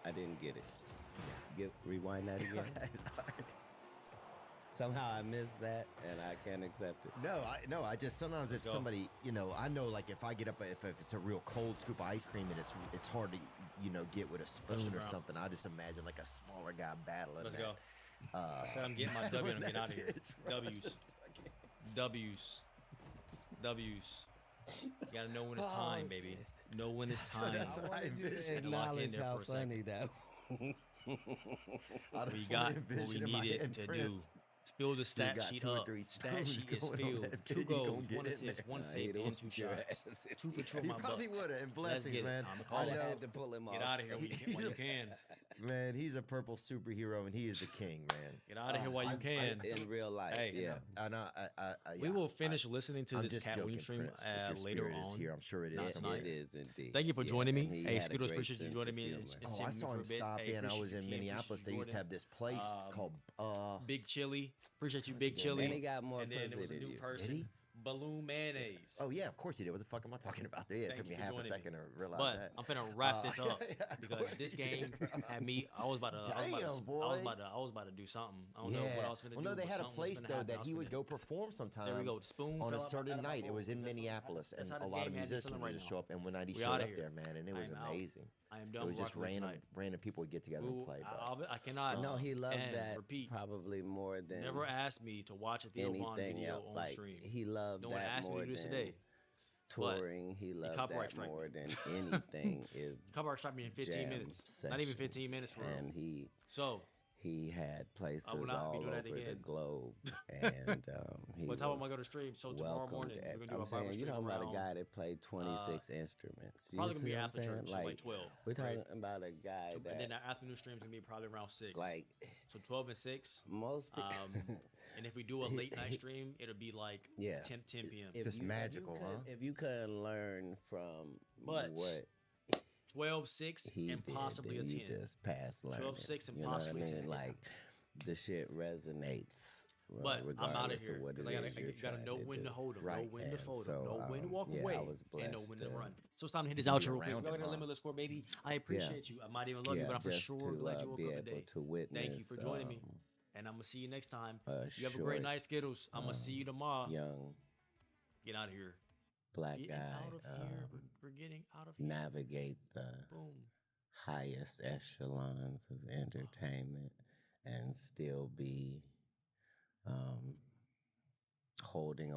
I didn't get it. Rewind that again. Sorry. Somehow I missed that, and I can't accept it. No, I just sometimes if Go. somebody, I know like if I get up, if it's a real cold scoop of ice cream and it's hard to, get with a spoon or ground. something, I just imagine like a smaller guy battling Let's that. go. I said I'm getting my W and I'm getting out of here. W's. You gotta know when it's time, Oh, baby. Know when it's time. That's what I wanted you to envisioned. Lock in acknowledge there how for a second. funny that I We just got wanna what we envision in my needed head to do. Prince. Fill the stat got sheet 2 or up. 3 Stat stones sheet is going on filled. that 2 bitch. You gonna goals, get 1 in assist, there. 1 Nah, save, he'd and 2 whoop your shots. ass if 2 for 2 on He my probably butt. would have, and Let's blessings, get it, man. Tom. I Call I'd it. have know, had to pull him off. Get out of here when you can. man. He's a purple superhero, and he is the king, man. Get out of here while you can. In real life, Hey, yeah. And We yeah, will finish listening to I'm this just Katt joking, Williams stream Prince. If your later spirit is on. here, I'm sure it is. Not somewhere. tonight. It is indeed. Thank you for Yeah, joining me. and he Hey, had a Skittles, great appreciate you sense joining of me. humor. and Oh, sitting I with me saw for a him bit. stop Hey, in. I appreciate was you, in Ken. Minneapolis. Appreciate They you, used to have Jordan. this place called Big Chili. Appreciate you, Big Chili. And he got more And then there was pussy a than new you. person. Did he? Balloon mayonnaise. Oh yeah, of course he did. What the fuck am I talking about? Yeah, it Thank took you me for half a joining me. second to realize But that. I'm finna wrap this up yeah, of because course this he game did, bro. had me. I was about to. I Damn, boy. was about to do something. I don't Yeah. know what I was finna Well, do. no, they but had a something was place finna though happen. I that was he would finna- go perform sometimes. There we go. The spoon on fell a out certain of my night. It bowl. was in That's Minneapolis, that's and how a this lot of game had me musicians feeling would right just now. show up. And one night he We showed outta up here. there, man, and it I was am out. amazing. I am It done was with just Rocket League random tonight. random people would get together and play. But I cannot. No, he loved and that repeat. probably more than Never asked me to watch a Theo Von anything video else. on Like stream. he loved No one that asked me more to do this than today. But touring. He loved copyright that strike more me. than anything. Is Copyright strike me in 15 jam minutes. sessions. Not even 15 minutes for and real. So he had places I will not be all doing that over the again. globe, and he what time am I was going to stream? So tomorrow welcomed. morning we're gonna do I'm a Bible saying stream you're talking about a around. guy that played 26 instruments. You Probably gonna be feel what I'm after saying? church, so like 12. We're talking right? about a guy And then that our afternoon stream is gonna be probably around 6. like So 12 and 6. most people. And if we do a late night stream, it'll be like Yeah. 10 p.m. Just magical, huh? If you could learn from But what 12, 6, he and did, possibly a then 10. you just pass learning. 12, 6, and you know what I possibly mean? 10. Like the shit resonates. But I'm out of regardless here what it because I is you're gotta trying know to when do. to hold them, Right. know when to And fold them, so, know when to walk yeah, away, I was and know blessed when to to run. So it's time to hit this be outro real quick. around We're him, gonna huh? limitless score, baby. I appreciate you. I might even love you, but I'm for just sure to glad you woke be up able today. to witness. Thank you for joining me, and I'm gonna see you next time. You have a short, great night, Skittles. I'm gonna see you tomorrow. young Get out of here. black Getting guy out of here. We're getting out of here. navigate the Boom. highest echelons of entertainment and still be holding